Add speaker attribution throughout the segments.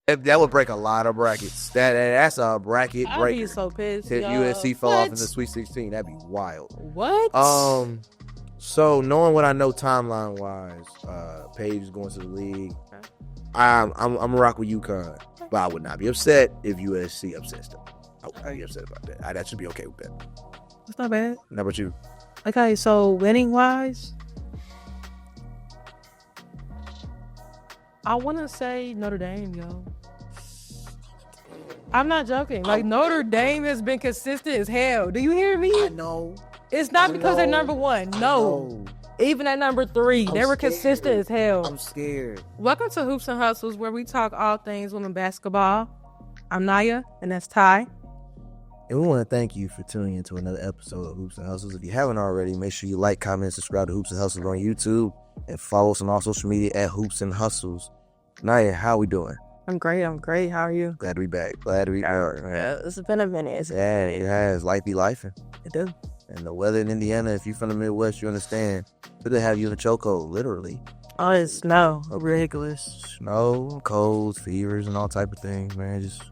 Speaker 1: That would break a lot of brackets. That's a bracket breaker.
Speaker 2: I'd be so pissed.
Speaker 1: If
Speaker 2: yo.
Speaker 1: USC fell
Speaker 2: What?
Speaker 1: off in the Sweet 16, that'd be wild.
Speaker 2: What?
Speaker 1: So knowing what I know timeline wise, Paige is going to the league. I'm gonna rock with UConn, but I would not be upset if USC upsets them. I would not be upset about that. That should be okay with that.
Speaker 2: That's not bad.
Speaker 1: How about you?
Speaker 2: Okay, so winning wise, I want to say Notre Dame, yo. I'm not joking. Like, Notre Dame has been consistent as hell. Do you hear me?
Speaker 1: I know.
Speaker 2: It's not because they're number one. No. Even at number 3, they were consistent as hell.
Speaker 1: I'm scared.
Speaker 2: Welcome to Hoops and Hustles, where we talk all things women basketball. I'm Naya, and that's Ty.
Speaker 1: And we want to thank you for tuning into another episode of Hoops and Hustles. If you haven't already, make sure you like, comment, and subscribe to Hoops and Hustles on YouTube, and follow us on all social media at Hoops and Hustles. Naya, how we doing?
Speaker 2: I'm great. How are you?
Speaker 1: Glad to be back. Glad to be back.
Speaker 2: Yeah, it's been a minute.
Speaker 1: Yeah, it has. Life be lifing.
Speaker 2: It does.
Speaker 1: And the weather in Indiana, if you're from the Midwest, you understand. It'll have you in a chokehold, literally.
Speaker 2: Oh, it's snow. Ridiculous.
Speaker 1: Snow, colds, fevers, and all type of things, man. Just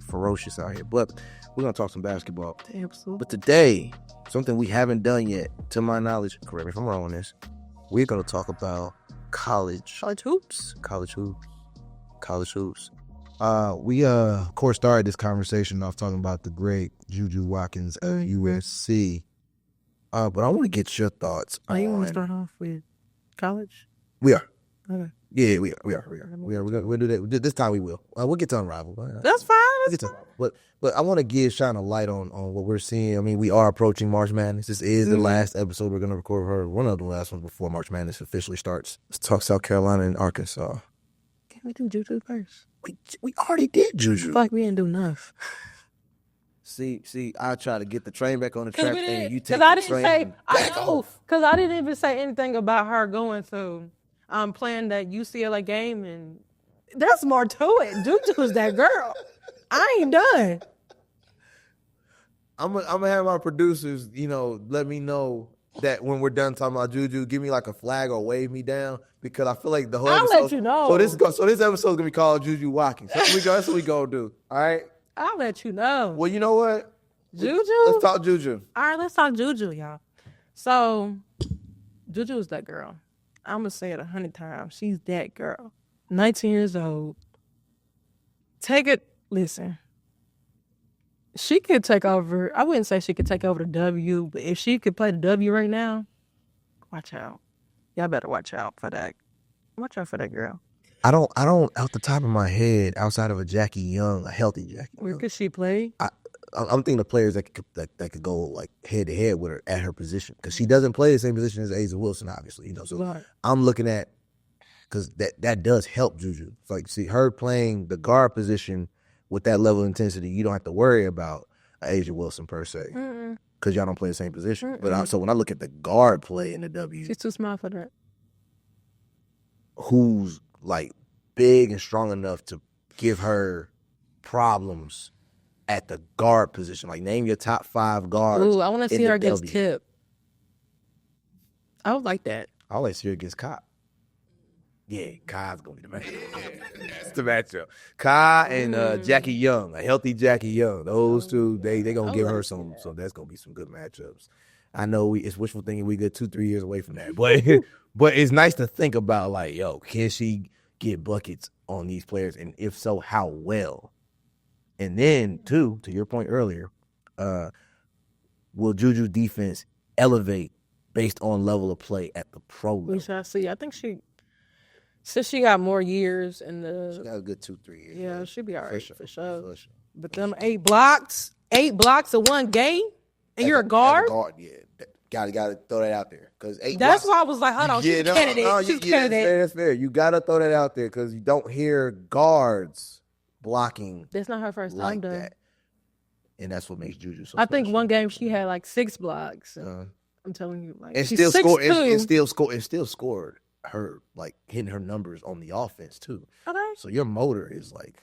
Speaker 1: ferocious out here. But we're going to talk some basketball.
Speaker 2: Absolutely.
Speaker 1: But today, something we haven't done yet, to my knowledge, correct me if I'm wrong on this, we're going to talk about college hoops.
Speaker 3: We of course started this conversation off talking about the great JuJu Watkins at USC.
Speaker 1: But I want to get your thoughts.
Speaker 2: You want to start off with college?
Speaker 1: We are.
Speaker 2: Okay.
Speaker 1: Yeah, we are. We'll do that. This time we will. We'll get to Unrivaled.
Speaker 2: That's fine.
Speaker 1: But I want to shine a light on what we're seeing. I mean, we are approaching March Madness. This is the last episode we're going to record for her. One of the last ones before March Madness officially starts. Let's talk South Carolina and Arkansas.
Speaker 2: Can we do JuJu first?
Speaker 1: We already did JuJu.
Speaker 2: Like we didn't do enough.
Speaker 1: See, I try to get the train back on the track, and you take
Speaker 2: the
Speaker 1: the train
Speaker 2: back off. Because I didn't even say anything about her going to playing that UCLA game, and there's more to it. JuJu's that girl. I ain't done.
Speaker 1: I'm gonna have my producers, let me know that when we're done talking about JuJu, give me like a flag or wave me down, because I feel like the whole
Speaker 2: I'll
Speaker 1: episode.
Speaker 2: let you know.
Speaker 1: So this episode's gonna be called JuJu Watkins. That's what we gonna do. All right.
Speaker 2: I'll let you know.
Speaker 1: Well, you know what?
Speaker 2: JuJu?
Speaker 1: Let's talk JuJu.
Speaker 2: All right, let's talk JuJu, y'all. So, JuJu is that girl. I'm going to say it 100 times. She's that girl. 19 years old. Listen. She could take over. I wouldn't say she could take over the W, but if she could play the W right now, watch out. Y'all better watch out for that. Watch out for that girl.
Speaker 1: I don't, out the top of my head, outside of a Jackie Young, a healthy Jackie
Speaker 2: Where
Speaker 1: Young,
Speaker 2: could she play?
Speaker 1: I'm thinking of players that could go like head to head with her at her position, because she doesn't play the same position as A'ja Wilson, obviously. So
Speaker 2: Right.
Speaker 1: I'm looking at, because that does help JuJu. It's like, see, her playing the guard position with that level of intensity, you don't have to worry about A'ja Wilson per se, because y'all don't play the same position. But so when I look at the guard play in the W,
Speaker 2: She's too small for that.
Speaker 1: who's like big and strong enough to give her problems at the guard position? Like, name your top 5 guards.
Speaker 2: Ooh, I want to see her against
Speaker 1: W.
Speaker 2: Tip. I would like that.
Speaker 1: I like to see her against Kai. Yeah, Kai's gonna be the matchup. That's the matchup. Kai and Jackie Young, a healthy Jackie Young. Those two, they gonna give her some. So that's gonna be some good matchups. I know it's wishful thinking. We good 2-3 years away from that, but it's nice to think about, like, yo, can she get buckets on these players, and if so, how well? And then, too, to your point earlier, will JuJu defense elevate based on level of play at the pro level?
Speaker 2: We shall see. I think since she got more years in
Speaker 1: She got a good 2-3 years.
Speaker 2: yeah, she'll be all right for sure.
Speaker 1: For sure.
Speaker 2: But them 8 blocks in one game, and you're a guard.
Speaker 1: Yeah. Gotta throw that out there, because 8
Speaker 2: That's
Speaker 1: blocks.
Speaker 2: why I was like, hold on, she's a candidate. She's a candidate.
Speaker 1: That's fair. You gotta throw that out there, because you don't hear guards blocking
Speaker 2: That's not her first time
Speaker 1: like
Speaker 2: done.
Speaker 1: that, and that's what makes JuJu so
Speaker 2: I think
Speaker 1: special.
Speaker 2: one game she had like 6 blocks. I'm telling you, like,
Speaker 1: And
Speaker 2: she's
Speaker 1: still scored.
Speaker 2: 6'2".
Speaker 1: And still scored her, like, hitting her numbers on the offense too.
Speaker 2: Okay.
Speaker 1: So your motor is like,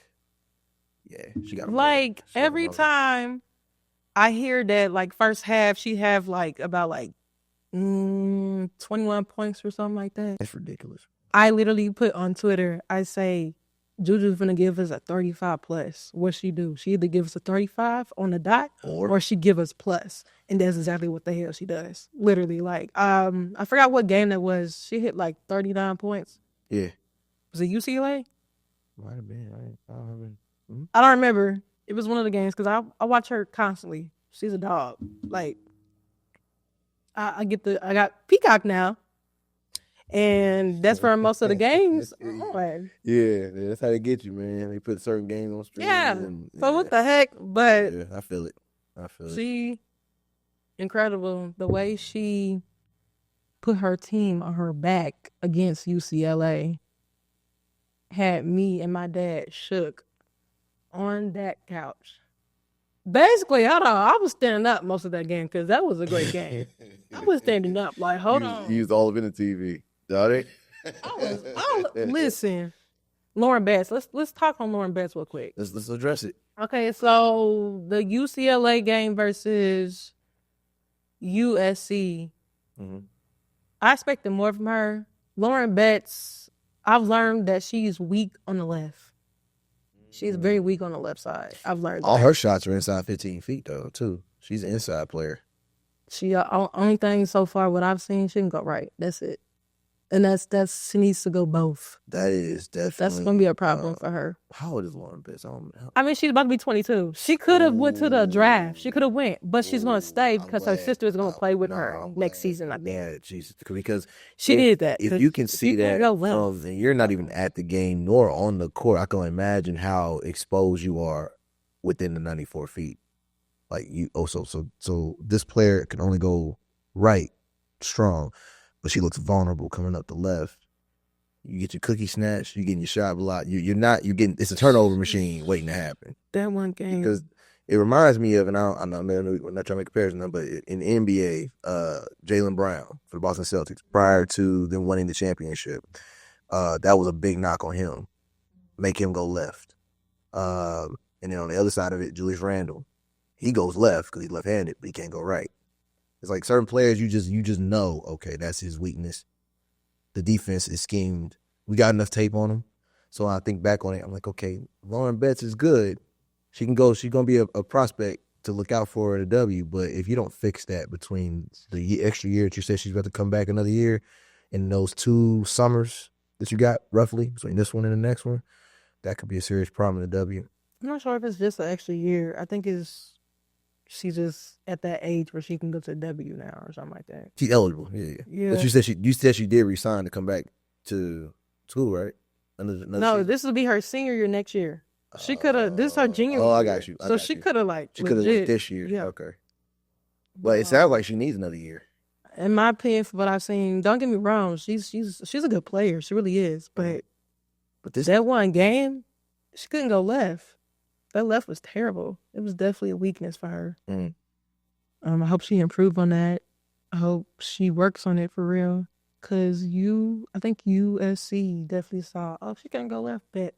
Speaker 1: yeah, she got a
Speaker 2: Like,
Speaker 1: motor. She got a
Speaker 2: every
Speaker 1: motor.
Speaker 2: time I hear that, like, first half, she have like about like 21 points or something like that.
Speaker 1: That's ridiculous.
Speaker 2: I literally put on Twitter, I say, JuJu's gonna give us a 35 plus. What she do? She either give us a 35 on the dot, or she give us plus, and that's exactly what the hell she does. Literally, like, I forgot what game that was. She hit like 39 points.
Speaker 1: Yeah.
Speaker 2: Was it UCLA?
Speaker 1: Might have been. I don't remember.
Speaker 2: I don't remember. It was one of the games because I watch her constantly. She's a dog. Like, I got Peacock now. And that's where most of the games on.
Speaker 1: Yeah, that's how they get you, man. They put certain games on stream.
Speaker 2: Yeah. So what the heck? But
Speaker 1: yeah, I feel it.
Speaker 2: She incredible. The way she put her team on her back against UCLA had me and my dad shook on that couch. Basically, I was standing up most of that game because that was a great game. I was standing up, like, hold on.
Speaker 1: You was all up in the TV. Got
Speaker 2: Listen, Lauren Betts. Let's talk on Lauren Betts real quick.
Speaker 1: Let's address it.
Speaker 2: Okay, so the UCLA game versus USC.
Speaker 1: Mm-hmm.
Speaker 2: I expected more from her. Lauren Betts, I've learned that she's weak on the left. She's very weak on the left side. I've learned that.
Speaker 1: All her shots are inside 15 feet, though, too. She's an inside player.
Speaker 2: She only thing so far what I've seen, she can go right. That's it. And that's she needs to go both.
Speaker 1: That is definitely.
Speaker 2: That's gonna be a problem for her.
Speaker 1: How old is Lauren Betts?
Speaker 2: I mean, she's about to be 22. She could have went to the draft. She could have went, but she's gonna stay because her sister is gonna play with her next season. I think.
Speaker 1: Yeah, Jesus, because
Speaker 2: she did that.
Speaker 1: If you can see that, and you're not even at the game nor on the court, I can imagine how exposed you are within the 94 feet. Like you, so this player can only go right, strong. But she looks vulnerable coming up the left. You get your cookie snatched, you're getting your shot blocked. You're getting, it's a turnover machine waiting to happen.
Speaker 2: That one game.
Speaker 1: Because it reminds me of, and I know we're not trying to make a comparison, but in the NBA, Jaylen Brown for the Boston Celtics, prior to them winning the championship, that was a big knock on him. Make him go left. And then on the other side of it, Julius Randle, he goes left because he's left-handed, but he can't go right. It's like certain players, you just know, okay, that's his weakness. The defense is schemed. We got enough tape on him. So I think back on it, I'm like, okay, Lauren Betts is good. She's going to be a prospect to look out for at a W. But if you don't fix that between the extra year that you said she's about to come back another year and those 2 summers that you got roughly between this one and the next one, that could be a serious problem in the W.
Speaker 2: I'm not sure if it's just an extra year. I think she's just at that age where she can go to W now or something like that.
Speaker 1: She's eligible, yeah. But you said she did resign to come back to school, right?
Speaker 2: No, this will be her senior year next year. She could have. This is her junior.
Speaker 1: Oh, I got you.
Speaker 2: So she could have
Speaker 1: She could have went this year. Yeah. Okay. But it sounds like she needs another year.
Speaker 2: In my opinion, from what I've seen, don't get me wrong, she's a good player. She really is. But that one game, she couldn't go left. That left was terrible. It was definitely a weakness for her.
Speaker 1: Mm.
Speaker 2: I hope she improved on that. I hope she works on it for real. Because I think USC definitely saw, she can't go left, but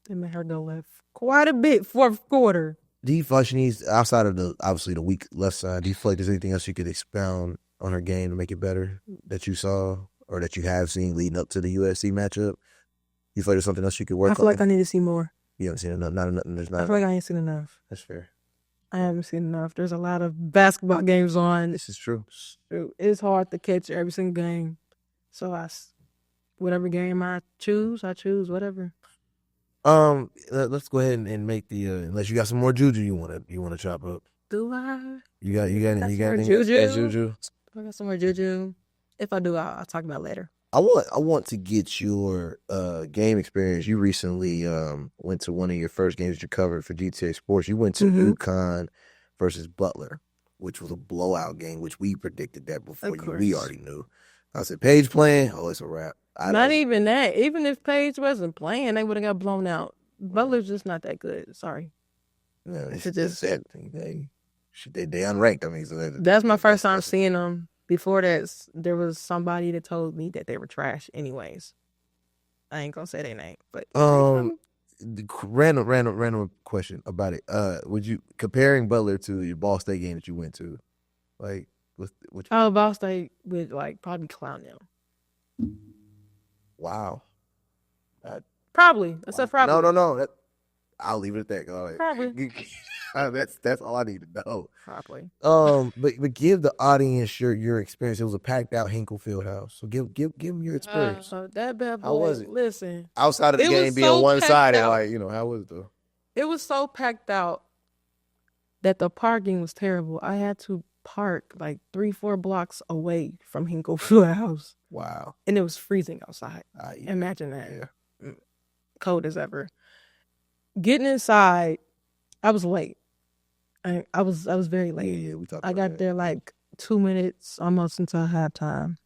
Speaker 2: they made her go left quite a bit fourth quarter.
Speaker 1: Do you feel like she needs, outside of obviously the weak left side, do you feel like there's anything else you could expound on her game to make it better that you saw or that you have seen leading up to the USC matchup? You feel like there's something else you could work on?
Speaker 2: I feel like I need to see more.
Speaker 1: You haven't seen enough? Not enough. There's not.
Speaker 2: I feel like I ain't seen enough.
Speaker 1: That's fair.
Speaker 2: I haven't seen enough. There's a lot of basketball games on.
Speaker 1: This is true.
Speaker 2: It's hard to catch every single game. So whatever game I choose whatever.
Speaker 1: Let's go ahead and make the unless you got some more JuJu you wanna chop up.
Speaker 2: Do I?
Speaker 1: You got anything?
Speaker 2: JuJu. I got some more JuJu. If I do, I'll talk about it later.
Speaker 1: I want to get your game experience. You recently went to one of your first games that you covered for GTA Sports. You went to UConn versus Butler, which was a blowout game, which we predicted that before we already knew. I said, Paige playing? Oh, it's a wrap.
Speaker 2: Not even that. Even if Paige wasn't playing, they would have got blown out. Butler's just not that good. Sorry.
Speaker 1: No, it's just sad. They unranked. I mean, so
Speaker 2: that's my first time seeing them. Before that, there was somebody that told me that they were trash anyways. I ain't gonna say their name, but
Speaker 1: random question about it. Would you comparing Butler to your Ball State game that you went to, like
Speaker 2: Ball State would probably clown them.
Speaker 1: Wow.
Speaker 2: Probably. I said probably.
Speaker 1: No. I'll leave it at that. All right.
Speaker 2: Probably.
Speaker 1: That's all I need to know.
Speaker 2: Probably.
Speaker 1: But give the audience your experience. It was a packed out Hinkle Fieldhouse. So give them your experience.
Speaker 2: That bad boy.
Speaker 1: How was it?
Speaker 2: Listen.
Speaker 1: Outside of the game being
Speaker 2: so
Speaker 1: one-sided, like, how was it though?
Speaker 2: It was so packed out that the parking was terrible. I had to park like 3-4 blocks away from Hinkle Fieldhouse.
Speaker 1: Wow.
Speaker 2: And it was freezing outside.
Speaker 1: Yeah.
Speaker 2: Imagine that.
Speaker 1: Yeah.
Speaker 2: Cold as ever. Getting inside, I was late. I was very late.
Speaker 1: Yeah, we talked
Speaker 2: I
Speaker 1: about
Speaker 2: got there like 2 minutes almost until halftime.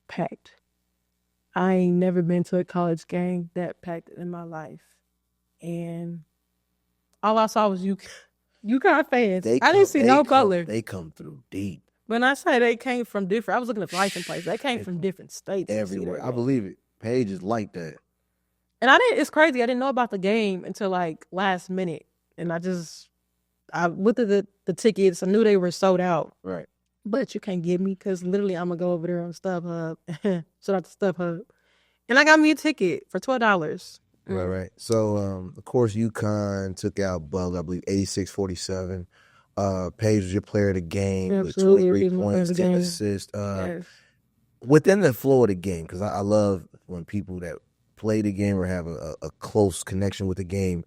Speaker 2: Packed. I ain't never been to a college game that packed in my life. And all I saw was UConn fans. I didn't see no color.
Speaker 1: They come through deep.
Speaker 2: When I say they came from different, I was looking at license plates. They came from different states.
Speaker 1: Everywhere. I believe it. Paige is like that.
Speaker 2: And it's crazy. I didn't know about the game until like last minute. And I looked at the tickets. I knew they were sold out.
Speaker 1: Right.
Speaker 2: But you can't get me because literally I'm going to go over there on StubHub. Shout out to StubHub. And I got me a ticket for $12.
Speaker 1: Right. So, of course, UConn took out Butler, I believe, 86-47. Paige was your player of the game with 23 points, 10 assists.
Speaker 2: Yes.
Speaker 1: Within the flow of the game, because I love when people that play the game or have a close connection with the game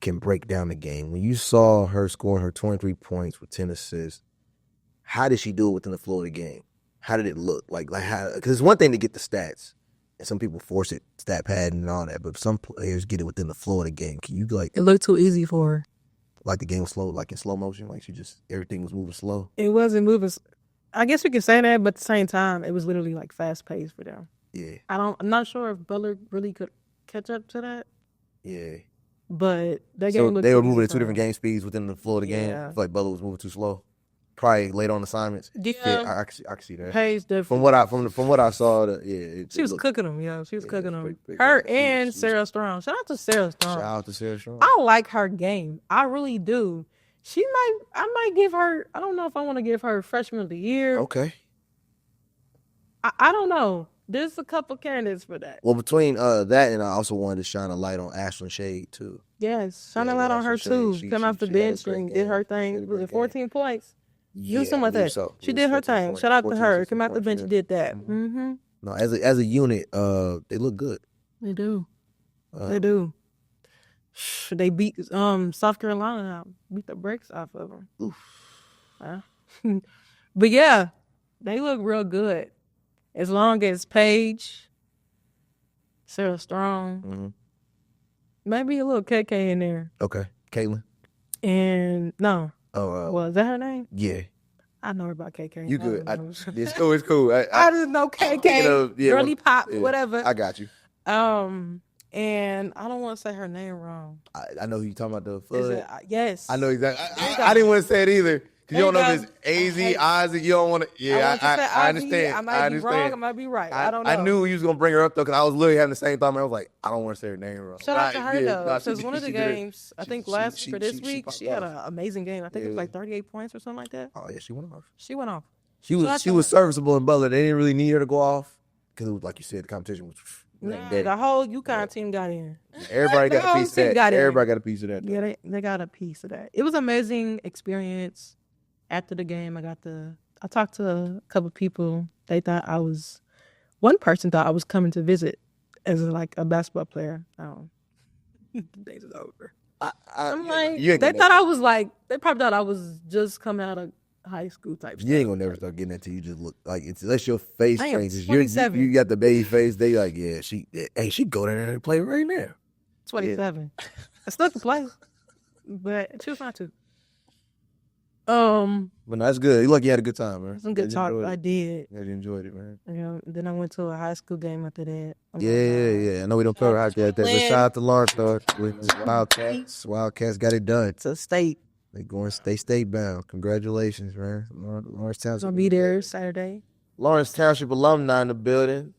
Speaker 1: can break down the game. When you saw her scoring her 23 points with 10 assists, how did she do it within the flow of the game? How did it look? Like how? Because it's one thing to get the stats, and some people force it, stat padding and all that, but some players get it within the flow of the game. Can you
Speaker 2: It looked too easy for her.
Speaker 1: Like the game was slow, like in slow motion, like everything was moving slow?
Speaker 2: It wasn't moving. I guess we could say that, but at the same time, it was literally like fast paced for them.
Speaker 1: Yeah.
Speaker 2: I'm not sure if Butler really could catch up to that.
Speaker 1: Yeah.
Speaker 2: But that game looked
Speaker 1: they were
Speaker 2: too
Speaker 1: moving
Speaker 2: easy
Speaker 1: at two different game speeds within the flow of the game. I feel like Butler was moving too slow. Probably late on assignments.
Speaker 2: Yeah,
Speaker 1: I can see that.
Speaker 2: Paige definitely.
Speaker 1: From what I saw,
Speaker 2: she was cooking them. Yeah, she was cooking them. Her and Sarah Strong. Shout out to Sarah Strong.
Speaker 1: Shout out to Sarah Strong.
Speaker 2: I like her game. I really do. I might give her. I don't know if I want to give her freshman of the year.
Speaker 1: Okay.
Speaker 2: I don't know. There's a couple candidates for that.
Speaker 1: Well, between that and I also wanted to shine a light on Ashlyn Shade too.
Speaker 2: Yes, shine a light on her too. Come off the bench and did her thing. Was it 14 points?
Speaker 1: Yeah,
Speaker 2: something like that.
Speaker 1: So.
Speaker 2: She did her thing. Shout out to her. Come out the bench and did that. Mm-hmm.
Speaker 1: No, as a unit, they look good.
Speaker 2: They do. They do. They beat South Carolina out. Beat the brakes off of them. Oof. But yeah, they look real good. As long as Paige, Sarah Strong, maybe a little KK in there.
Speaker 1: Okay, Caitlin.
Speaker 2: And no.
Speaker 1: Oh,
Speaker 2: well, is that her name?
Speaker 1: Yeah.
Speaker 2: I know her about KK.
Speaker 1: You good? It's cool. It's cool.
Speaker 2: I just know KK. Girly pop, whatever.
Speaker 1: I got you.
Speaker 2: And I don't want to say her name wrong.
Speaker 1: I know who you talking about, the flood.
Speaker 2: Yes.
Speaker 1: I know exactly. I didn't want to say it either. Because you don't know if it's AZ, Isaac. You don't want to. Yeah, I understand.
Speaker 2: I might be wrong. I might be right. I don't know.
Speaker 1: I knew you was going to bring her up, though, because I was literally having the same thought. I was like, I don't want to say her name wrong.
Speaker 2: Shout out to her, though. Because one of the games, I think last for this week, she had an amazing game. I think it was like 38 points or something like that.
Speaker 1: Oh, yeah, she went off.
Speaker 2: She
Speaker 1: was serviceable in Butler. They didn't really need her to go off because it was, like you said, the competition was.
Speaker 2: The whole UConn team got in.
Speaker 1: Everybody got a piece of that. Everybody got a piece of that.
Speaker 2: Though. Yeah, they got a piece of that. It was an amazing experience. After the game, I talked to a couple people. They thought one person thought I was coming to visit as like a basketball player. The days is over. I'm like, they probably thought I was just coming out of high school type stuff.
Speaker 1: You ain't gonna never start getting that till you just look like it's unless your face changes.
Speaker 2: 27.
Speaker 1: You got the baby face. They like, yeah, she go down there and play right now.
Speaker 2: 27. Yeah. I still can play, but she was not to.
Speaker 1: But no, that's good. You look, you had a good time, man.
Speaker 2: Some good talk. I did.
Speaker 1: Yeah, you enjoyed it, man.
Speaker 2: Then I went to a high school game after that.
Speaker 1: Yeah. I know we don't cover hockey at that, but shout out to Lawrence though. Wildcats got it done.
Speaker 2: It's a state.
Speaker 1: They state bound. Congratulations, man. Lawrence Township.
Speaker 2: I'll be there Saturday.
Speaker 1: Lawrence Township alumni in the building.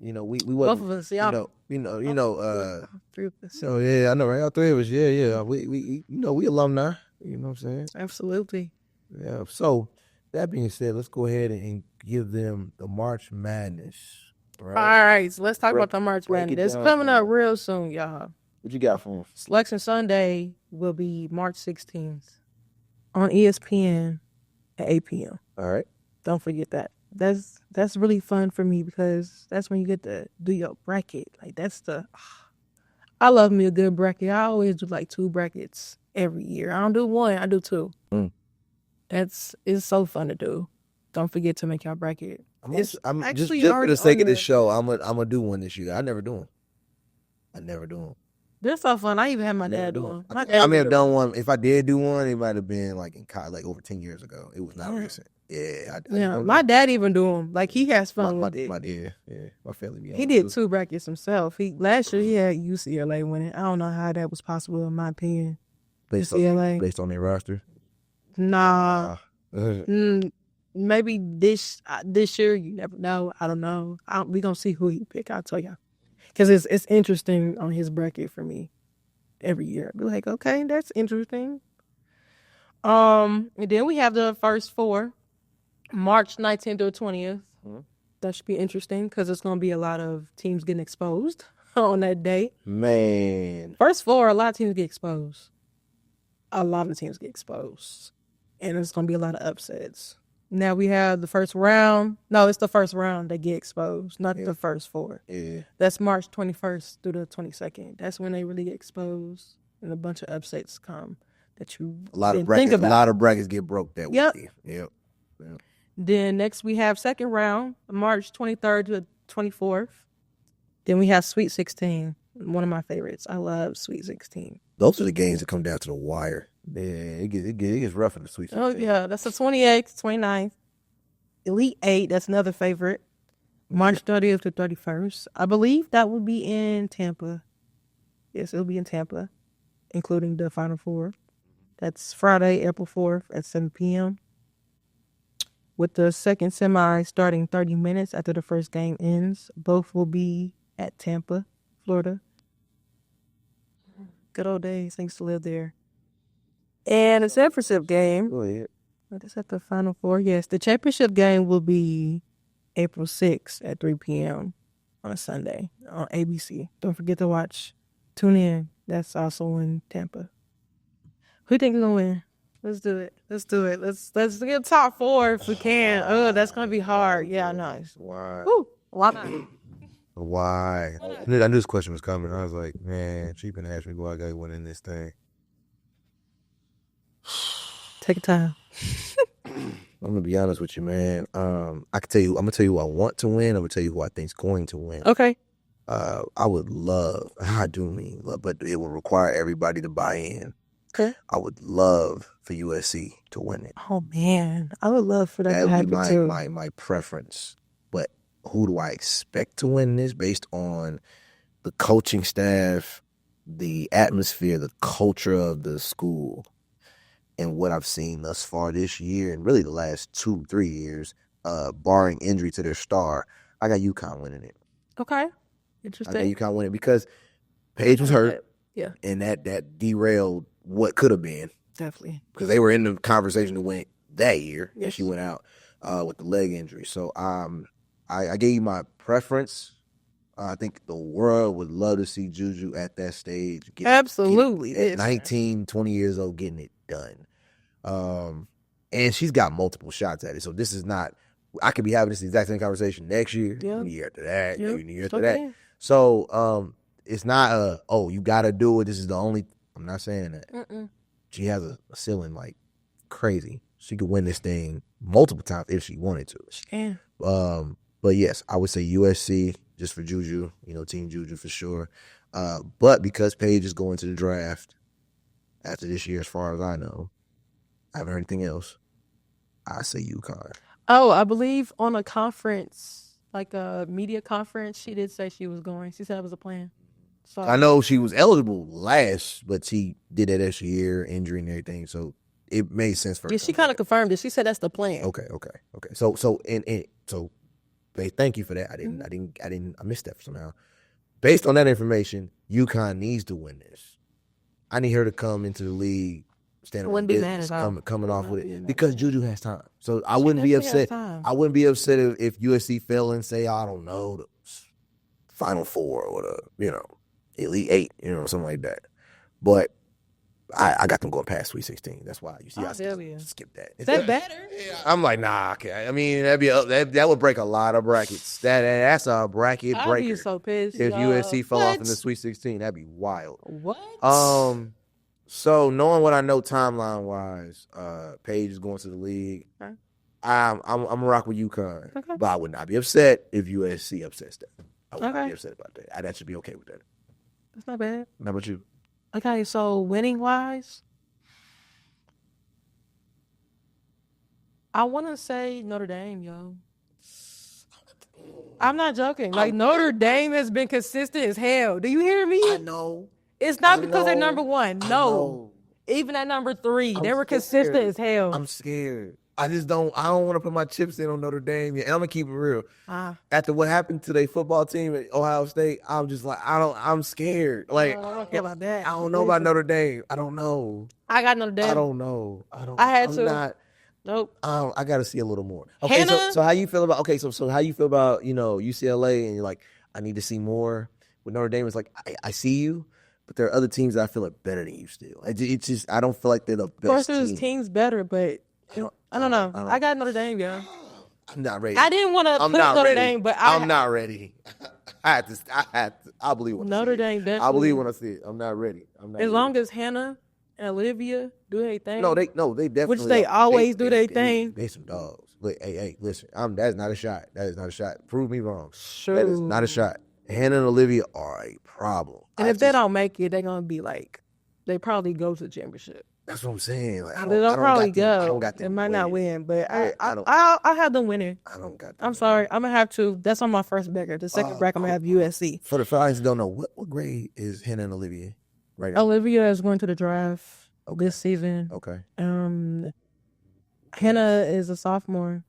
Speaker 1: You know, we
Speaker 2: both of us, yeah.
Speaker 1: You know.
Speaker 2: Three of us.
Speaker 1: So yeah, I know, right? All three of us, yeah. We we alumni. You know what I'm saying?
Speaker 2: Absolutely.
Speaker 1: Yeah. So that being said, let's go ahead and give them the March Madness
Speaker 2: All right, so let's talk about the March
Speaker 1: break it
Speaker 2: Madness. It's
Speaker 1: down,
Speaker 2: coming up
Speaker 1: man.
Speaker 2: real soon, y'all.
Speaker 1: What you got for him?
Speaker 2: Selection Sunday will be March 16th on ESPN at 8 p.m.
Speaker 1: All right.
Speaker 2: Don't forget that. That's really fun for me because that's when you get to do your bracket. Like I love me a good bracket. I always do like 2 brackets every year. I don't do 1, I do 2. It's so fun to do. Don't forget to make your bracket.
Speaker 1: I'm
Speaker 2: It's
Speaker 1: just
Speaker 2: actually
Speaker 1: for the
Speaker 2: already
Speaker 1: sake
Speaker 2: on
Speaker 1: of this
Speaker 2: there.
Speaker 1: show, I'm gonna do one this year. I never do them.
Speaker 2: They're so fun. I even had my
Speaker 1: Never
Speaker 2: dad
Speaker 1: do
Speaker 2: do
Speaker 1: 'em.
Speaker 2: them.
Speaker 1: I may have done one. If I did do one, it might have been like in college, like over 10 years ago. It was not recent. Yeah,
Speaker 2: My dad even do them. Like he has fun with it.
Speaker 1: My family.
Speaker 2: He did 2 brackets himself. Last year he had UCLA winning. I don't know how that was possible in my opinion. UCLA.
Speaker 1: Based on their roster.
Speaker 2: Nah. Maybe this year, you never know. I don't know. We gonna see who he pick. I'll tell y'all. Because it's interesting on his bracket for me every year. I'd be like, okay, that's interesting. And then we have the first 4, March 19th to 20th. That should be interesting because it's going to be a lot of teams getting exposed on that day.
Speaker 1: Man.
Speaker 2: First 4, a lot of teams get exposed. A lot of teams get exposed. And it's going to be a lot of upsets. Now we have the first round. No, it's the first round that get exposed, not the first 4.
Speaker 1: Yeah.
Speaker 2: That's March 21st through the 22nd. That's when they really get exposed and a bunch of upsets come that you
Speaker 1: A lot
Speaker 2: didn't
Speaker 1: of brackets.
Speaker 2: think about.
Speaker 1: A lot of brackets get broke that
Speaker 2: Yep.
Speaker 1: week. Yep.
Speaker 2: Then next we have second round, March 23rd to 24th. Then we have Sweet 16, one of my favorites. I love Sweet 16.
Speaker 1: Those are the games that come down to the wire. Yeah, it gets rough in the Sweet 16.
Speaker 2: Oh, yeah, that's the 28th, 29th. Elite 8, that's another favorite. March 30th to 31st. I believe that will be in Tampa. Yes, it'll be in Tampa, including the Final 4. That's Friday, April 4th at 7 p.m. With the second semi starting 30 minutes after the first game ends. Both will be at Tampa, Florida. Good old days. I used to live there. And the championship game.
Speaker 1: Go ahead.
Speaker 2: Is that the Final 4? Yes, the championship game will be April 6th at 3 p.m. on a Sunday on ABC. Don't forget to watch. Tune in. That's also in Tampa. Who you think is gonna win? Let's do it. Let's get top 4 if we can. Oh, that's gonna be hard. Yeah, nice.
Speaker 1: Why?
Speaker 2: Woo. Why not?
Speaker 3: Why? I knew this question was coming. I was like, man, she been asking me who I got winning this thing.
Speaker 2: Take your time.
Speaker 1: I'm gonna be honest with you, man. I'm gonna tell you who I want to win. I'm gonna tell you who I think's going to win.
Speaker 2: Okay.
Speaker 1: I would love, I do mean love, but it would require everybody to buy in.
Speaker 2: Okay.
Speaker 1: I would love for USC to win it.
Speaker 2: Oh man, I would love for that to
Speaker 1: That
Speaker 2: happen
Speaker 1: would be
Speaker 2: too.
Speaker 1: my preference. But who do I expect to win this based on the coaching staff, the atmosphere, the culture of the school, and what I've seen thus far this year and really the last 2-3 years, barring injury to their star, I got UConn winning it.
Speaker 2: Okay.
Speaker 1: I
Speaker 2: Interesting.
Speaker 1: got UConn winning because Paige was hurt.
Speaker 2: Yeah.
Speaker 1: And that derailed what could have been.
Speaker 2: Definitely.
Speaker 1: Because they were in the conversation to win that year.
Speaker 2: Yes.
Speaker 1: And she went out with the leg injury. So I gave you my preference. I think the world would love to see JuJu at that stage.
Speaker 2: Absolutely.
Speaker 1: At 19, 20 years old, getting it done. And she's got multiple shots at it. So this is not, I could be having this exact same conversation next year,
Speaker 2: Yep.
Speaker 1: the year after that,
Speaker 2: Yep.
Speaker 1: the year after that. So it's not you got to do it. This is the only, I'm not saying that.
Speaker 2: Mm-mm.
Speaker 1: She has a ceiling like crazy. She could win this thing multiple times if she wanted to.
Speaker 2: She can.
Speaker 1: But yes, I would say USC just for JuJu, Team JuJu for sure. But because Paige is going to the draft after this year, as far as I know, I haven't heard anything else. I say UConn.
Speaker 2: Oh, I believe on a conference, like a media conference, she did say she was going. She said it was a plan. So
Speaker 1: I know she was eligible last, but she did that extra year, injury and everything, so it made sense for her.
Speaker 2: yeah, she kind of confirmed it. She said that's the plan.
Speaker 1: Okay. So babe, thank you for that. I missed that somehow. Based on that information, UConn needs to win this. I need her to come into the league standing.
Speaker 2: Wouldn't be mad at all.
Speaker 1: Coming off with
Speaker 2: Wouldn't be
Speaker 1: it
Speaker 2: mad.
Speaker 1: because JuJu has time. So I
Speaker 2: She
Speaker 1: wouldn't be
Speaker 2: definitely has
Speaker 1: upset.
Speaker 2: time.
Speaker 1: I wouldn't be upset if USC fell and say, I don't know, the Final Four or the Elite Eight, something like that. But I got them going past Sweet 16. That's why you see I skip that.
Speaker 2: Is that better?
Speaker 1: I'm like, nah. Okay. I mean, that would break a lot of brackets. That's a bracket breaker.
Speaker 2: I'd be so pissed.
Speaker 1: If USC fell off in the Sweet 16, that'd be wild. What? So knowing what I know timeline wise, Paige is going to the league. Okay. I'm gonna rock with UConn, but I would not be upset if USC upsets that. I would not be upset about that. I'd actually be okay with that.
Speaker 2: That's not bad.
Speaker 1: How about you?
Speaker 2: Okay, so winning wise, I want to say Notre Dame, yo. I'm not joking. Like, Notre Dame has been consistent as hell. Do you hear me?
Speaker 1: I know.
Speaker 2: It's not because they're number one. No. Even at number 3, they were consistent as hell.
Speaker 1: I'm scared. I don't want to put my chips in on Notre Dame yet. And I'm going to keep it real. After what happened to their football team at Ohio State, I'm just like, I'm scared. Like,
Speaker 2: I don't care about that.
Speaker 1: I don't know about Notre Dame. I don't know.
Speaker 2: I got Notre Dame.
Speaker 1: I don't know.
Speaker 2: Nope.
Speaker 1: I got to see a little more. Okay, so how you feel about so how you feel about UCLA and you're like, I need to see more. With Notre Dame, it's like I see you, but there are other teams that I feel are better than you still. It's just I don't feel like they're the best.
Speaker 2: Of course, there's teams better, but I don't know. I got Notre Dame, yeah.
Speaker 1: I'm not ready.
Speaker 2: I didn't want to put Notre Dame, but
Speaker 1: I'm not ready. I believe when
Speaker 2: Notre Dame definitely.
Speaker 1: I believe when I see it. I'm not ready.
Speaker 2: As long as Hannah and Olivia do their thing.
Speaker 1: No, they definitely.
Speaker 2: Which they always do their thing.
Speaker 1: They some dogs. Look, hey, listen. That's not a shot. That is not a shot. Prove me wrong.
Speaker 2: Sure.
Speaker 1: That is not a shot. Hannah and Olivia are a problem.
Speaker 2: And if they don't make it, they're gonna be like, they probably go to the championship.
Speaker 1: That's what I'm saying. Like,
Speaker 2: they'll probably go.
Speaker 1: I don't got them.
Speaker 2: They might not win, but
Speaker 1: I
Speaker 2: have them winning.
Speaker 1: I don't got them.
Speaker 2: I'm sorry. I'm going to have to. That's on my first bracket. The second bracket, I'm going to have USC.
Speaker 1: For the fans who don't know, what grade is Hannah and Olivia right now?
Speaker 2: Olivia is going to the draft this season.
Speaker 1: Okay.
Speaker 2: Hannah is a sophomore.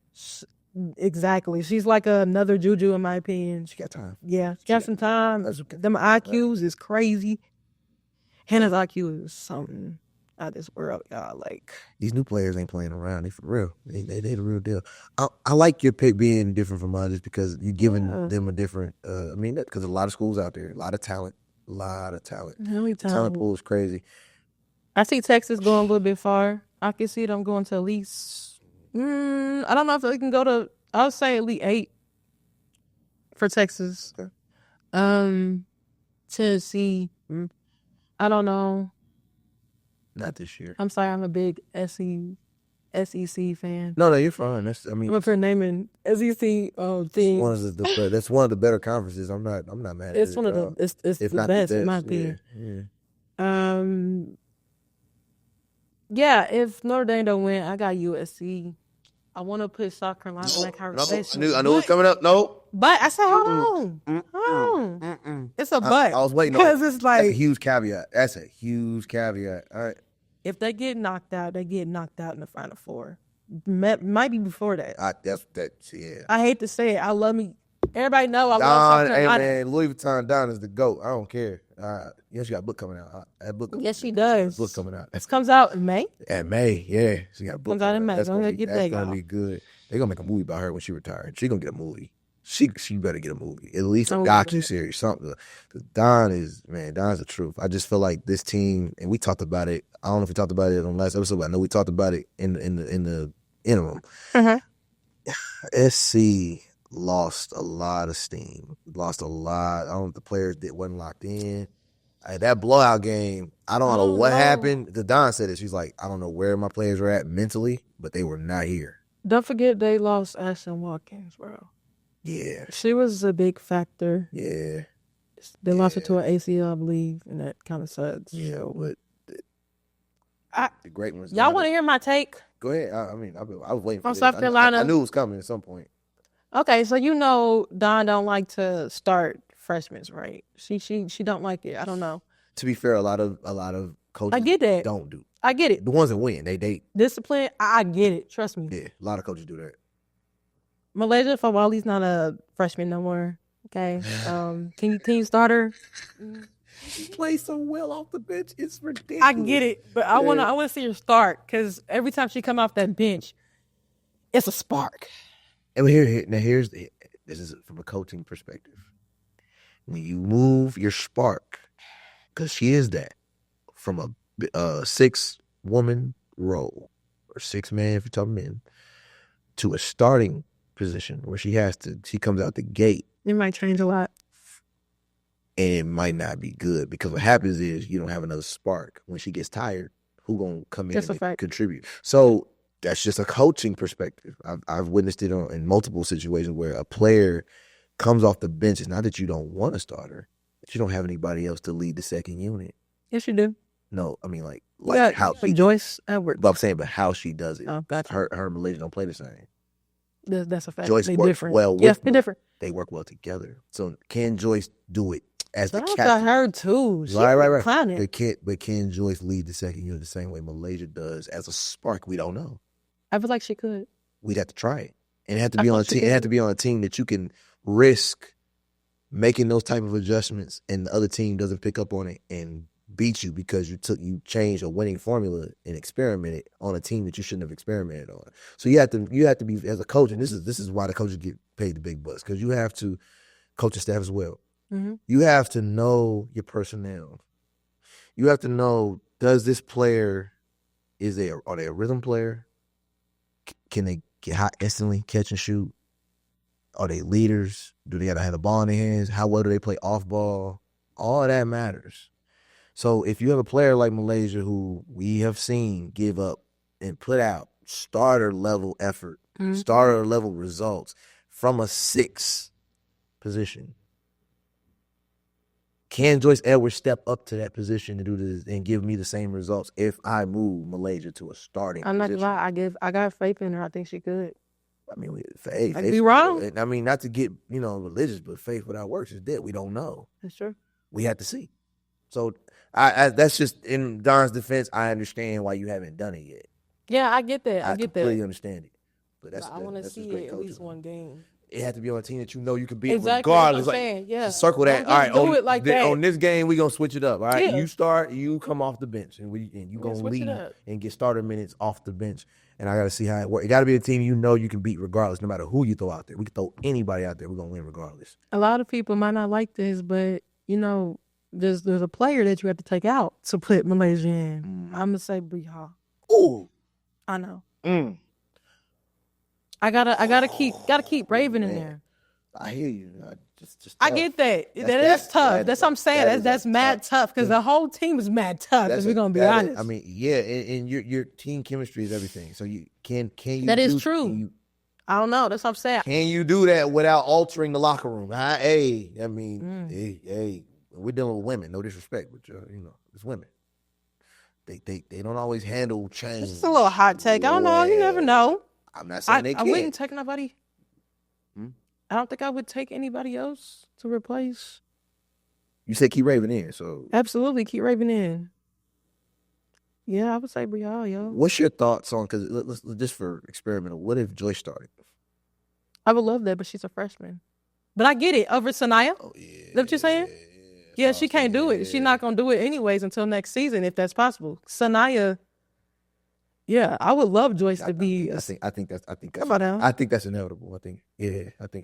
Speaker 2: Exactly. She's like another JuJu in my opinion.
Speaker 1: She got time.
Speaker 2: Yeah. She got some time.
Speaker 1: Okay.
Speaker 2: Them IQs is crazy. Hannah's IQ is something out of this world, y'all. Like,
Speaker 1: these new players ain't playing around. They for real. They the real deal. I like your pick being different from others because you're giving them a different. Because a lot of schools out there, a lot of talent.
Speaker 2: Really
Speaker 1: Talent pool is crazy.
Speaker 2: I see Texas going a little bit far. I can see them going to at least. I don't know if they can go to. I would say Elite 8 for Texas.
Speaker 1: Okay.
Speaker 2: Tennessee. I don't know.
Speaker 1: Not this year.
Speaker 2: I'm sorry, I'm a big SEC fan.
Speaker 1: No, you're fine.
Speaker 2: I'm up here naming SEC things.
Speaker 1: That's one of the better conferences. I'm not mad at it.
Speaker 2: It's one of the it's the best in my opinion.
Speaker 1: Yeah.
Speaker 2: If Notre Dame don't win, I got USC. I want to put South Carolina in that conversation.
Speaker 1: I knew it was coming up. No.
Speaker 2: But I said, hold on. It's a but.
Speaker 1: I was waiting
Speaker 2: because it's like
Speaker 1: that's a huge caveat. All right.
Speaker 2: If they get knocked out, they get knocked out in the Final Four. Might be before that.
Speaker 1: Yeah.
Speaker 2: I hate to say it. I love me. Everybody know I love South Carolina.
Speaker 1: Hey man, Louis Vuitton Don is the GOAT. I don't care. She got a book coming out.
Speaker 2: Yes, she does.
Speaker 1: Book coming out.
Speaker 2: This comes out in May.
Speaker 1: In May, yeah. She got a book.
Speaker 2: Comes out in May.
Speaker 1: That's gonna
Speaker 2: be
Speaker 1: good. They're gonna make a movie about her when she retired. She's gonna get a movie. She better get a movie. At least a docuseries, something. Don's the truth. I just feel like this team, and we talked about it. I don't know if we talked about it on the last episode, but I know we talked about it in the interim. SC lost a lot of steam. Lost a lot. I don't know if the players wasn't locked in. That blowout game, I don't know what happened. Don said it. She's like, I don't know where my players were at mentally, but they were not here.
Speaker 2: Don't forget they lost Ashton Watkins, bro.
Speaker 1: Yeah.
Speaker 2: She was a big factor.
Speaker 1: Yeah.
Speaker 2: They lost her to an ACL, I believe, and that kind of sucks.
Speaker 1: Yeah, but the great ones.
Speaker 2: Y'all want to hear my take?
Speaker 1: Go ahead. I was waiting for
Speaker 2: From
Speaker 1: this.
Speaker 2: South Carolina.
Speaker 1: I knew it was coming at some point.
Speaker 2: Okay, so Don don't like to start freshmen, right? She don't like it. I don't know.
Speaker 1: To be fair, a lot of coaches
Speaker 2: I get that.
Speaker 1: don't do.
Speaker 2: I get it.
Speaker 1: The ones that win, they
Speaker 2: discipline. I get it. Trust me.
Speaker 1: Yeah, a lot of coaches do that.
Speaker 2: Malaysia Fawali's not a freshman no more. Okay. Can you start her?
Speaker 1: She plays so well off the bench. It's ridiculous.
Speaker 2: I get it, but I wanna see her start because every time she come off that bench, it's a spark.
Speaker 1: And this is from a coaching perspective. When you move your spark, because she is that, from a 6-woman role or 6-man if you're talking men, to a starting position where she comes out the gate.
Speaker 2: It might change a lot.
Speaker 1: And it might not be good because what happens is you don't have another spark. When she gets tired, who gonna come in and contribute? So that's just a coaching perspective. I've witnessed it in multiple situations where a player comes off the bench. It's not that you don't want to start her, but you don't have anybody else to lead the second unit.
Speaker 2: Yes, you do.
Speaker 1: No, I mean like
Speaker 2: how Joyce Edwards.
Speaker 1: But I'm saying, but how she does it.
Speaker 2: Oh, gotcha.
Speaker 1: Her and Malaysia don't play the same.
Speaker 2: That's a fact.
Speaker 1: Joyce
Speaker 2: they
Speaker 1: works
Speaker 2: different.
Speaker 1: well.
Speaker 2: Yes, they're different.
Speaker 1: They work well together. So can Joyce do it as the captain?
Speaker 2: I heard too.
Speaker 1: Right. But can Joyce lead the second unit the same way Malaysia does as a spark? We don't know.
Speaker 2: I feel like she could.
Speaker 1: We'd have to try it, and it had to be on a team. It had to be on a team that you can risk making those type of adjustments, and the other team doesn't pick up on it and beat you because you changed a winning formula and experimented on a team that you shouldn't have experimented on. So you have to be, as a coach, and this is why the coaches get paid the big bucks, because you have to coach your staff as well.
Speaker 2: Mm-hmm.
Speaker 1: You have to know your personnel. You have to know, does this player are they a rhythm player? Can they get hot instantly, catch and shoot? Are they leaders? Do they got to have the ball in their hands? How well do they play off ball? All of that matters. So if you have a player like Malaysia who we have seen give up and put out starter level effort, starter level results from a 6 position, can Joyce Edwards step up to that position to do this and give me the same results if I move Malaysia to a starting position?
Speaker 2: I'm not gonna lie. I got faith in her. I think she could.
Speaker 1: I mean, faith.
Speaker 2: I could be wrong.
Speaker 1: I mean, not to get religious, but faith without works is dead. We don't know.
Speaker 2: That's true.
Speaker 1: We have to see. So that's just, in Don's defense, I understand why you haven't done it yet.
Speaker 2: Yeah, I get that. I get that.
Speaker 1: I completely understand it. But
Speaker 2: I want to see it at least one game.
Speaker 1: It had to be on a team that you know you can beat
Speaker 2: exactly,
Speaker 1: regardless.
Speaker 2: That's what I'm saying. Yeah.
Speaker 1: Circle that.
Speaker 2: All right, do it like that.
Speaker 1: On this game, we're gonna switch it up. All right.
Speaker 2: Yeah.
Speaker 1: You start, you come off the bench, and you gonna lead and get starter minutes off the bench. And I gotta see how it works. It gotta be a team you know you can beat regardless, no matter who you throw out there. We can throw anybody out there, we're gonna win regardless.
Speaker 2: A lot of people might not like this, but there's a player that you have to take out to put Malaysia in. I'm gonna say Briha.
Speaker 1: Ooh.
Speaker 2: I know. I gotta keep Raven in there.
Speaker 1: I hear you.
Speaker 2: I get that. That's tough. That's what I'm saying. That's mad tough because the whole team is mad tough. Because we're gonna be honest.
Speaker 1: I mean, yeah, and your team chemistry is everything. So you can you.
Speaker 2: That is true. I don't know. That's what I'm saying.
Speaker 1: Can you do that without altering the locker room? Hey, I mean, hey, we're dealing with women. No disrespect, but it's women. They don't always handle change.
Speaker 2: It's a little hot take. I don't know. You never know.
Speaker 1: I'm not saying they can't.
Speaker 2: I wouldn't take nobody. I don't think I would take anybody else to replace.
Speaker 1: You said keep Raven in, so
Speaker 2: absolutely keep Raven in. Yeah, I would say Brielle, yo.
Speaker 1: What's your thoughts on, because let's just for experimental, what if Joyce started?
Speaker 2: I would love that, but she's a freshman. But I get it. Over Sanaya?
Speaker 1: Oh, yeah.
Speaker 2: Is that what you're saying? Yeah, she can't do it. She's not going to do it anyways until next season, if that's possible. Sanaya, yeah, I would love Joyce to be.
Speaker 1: I think that's inevitable. I think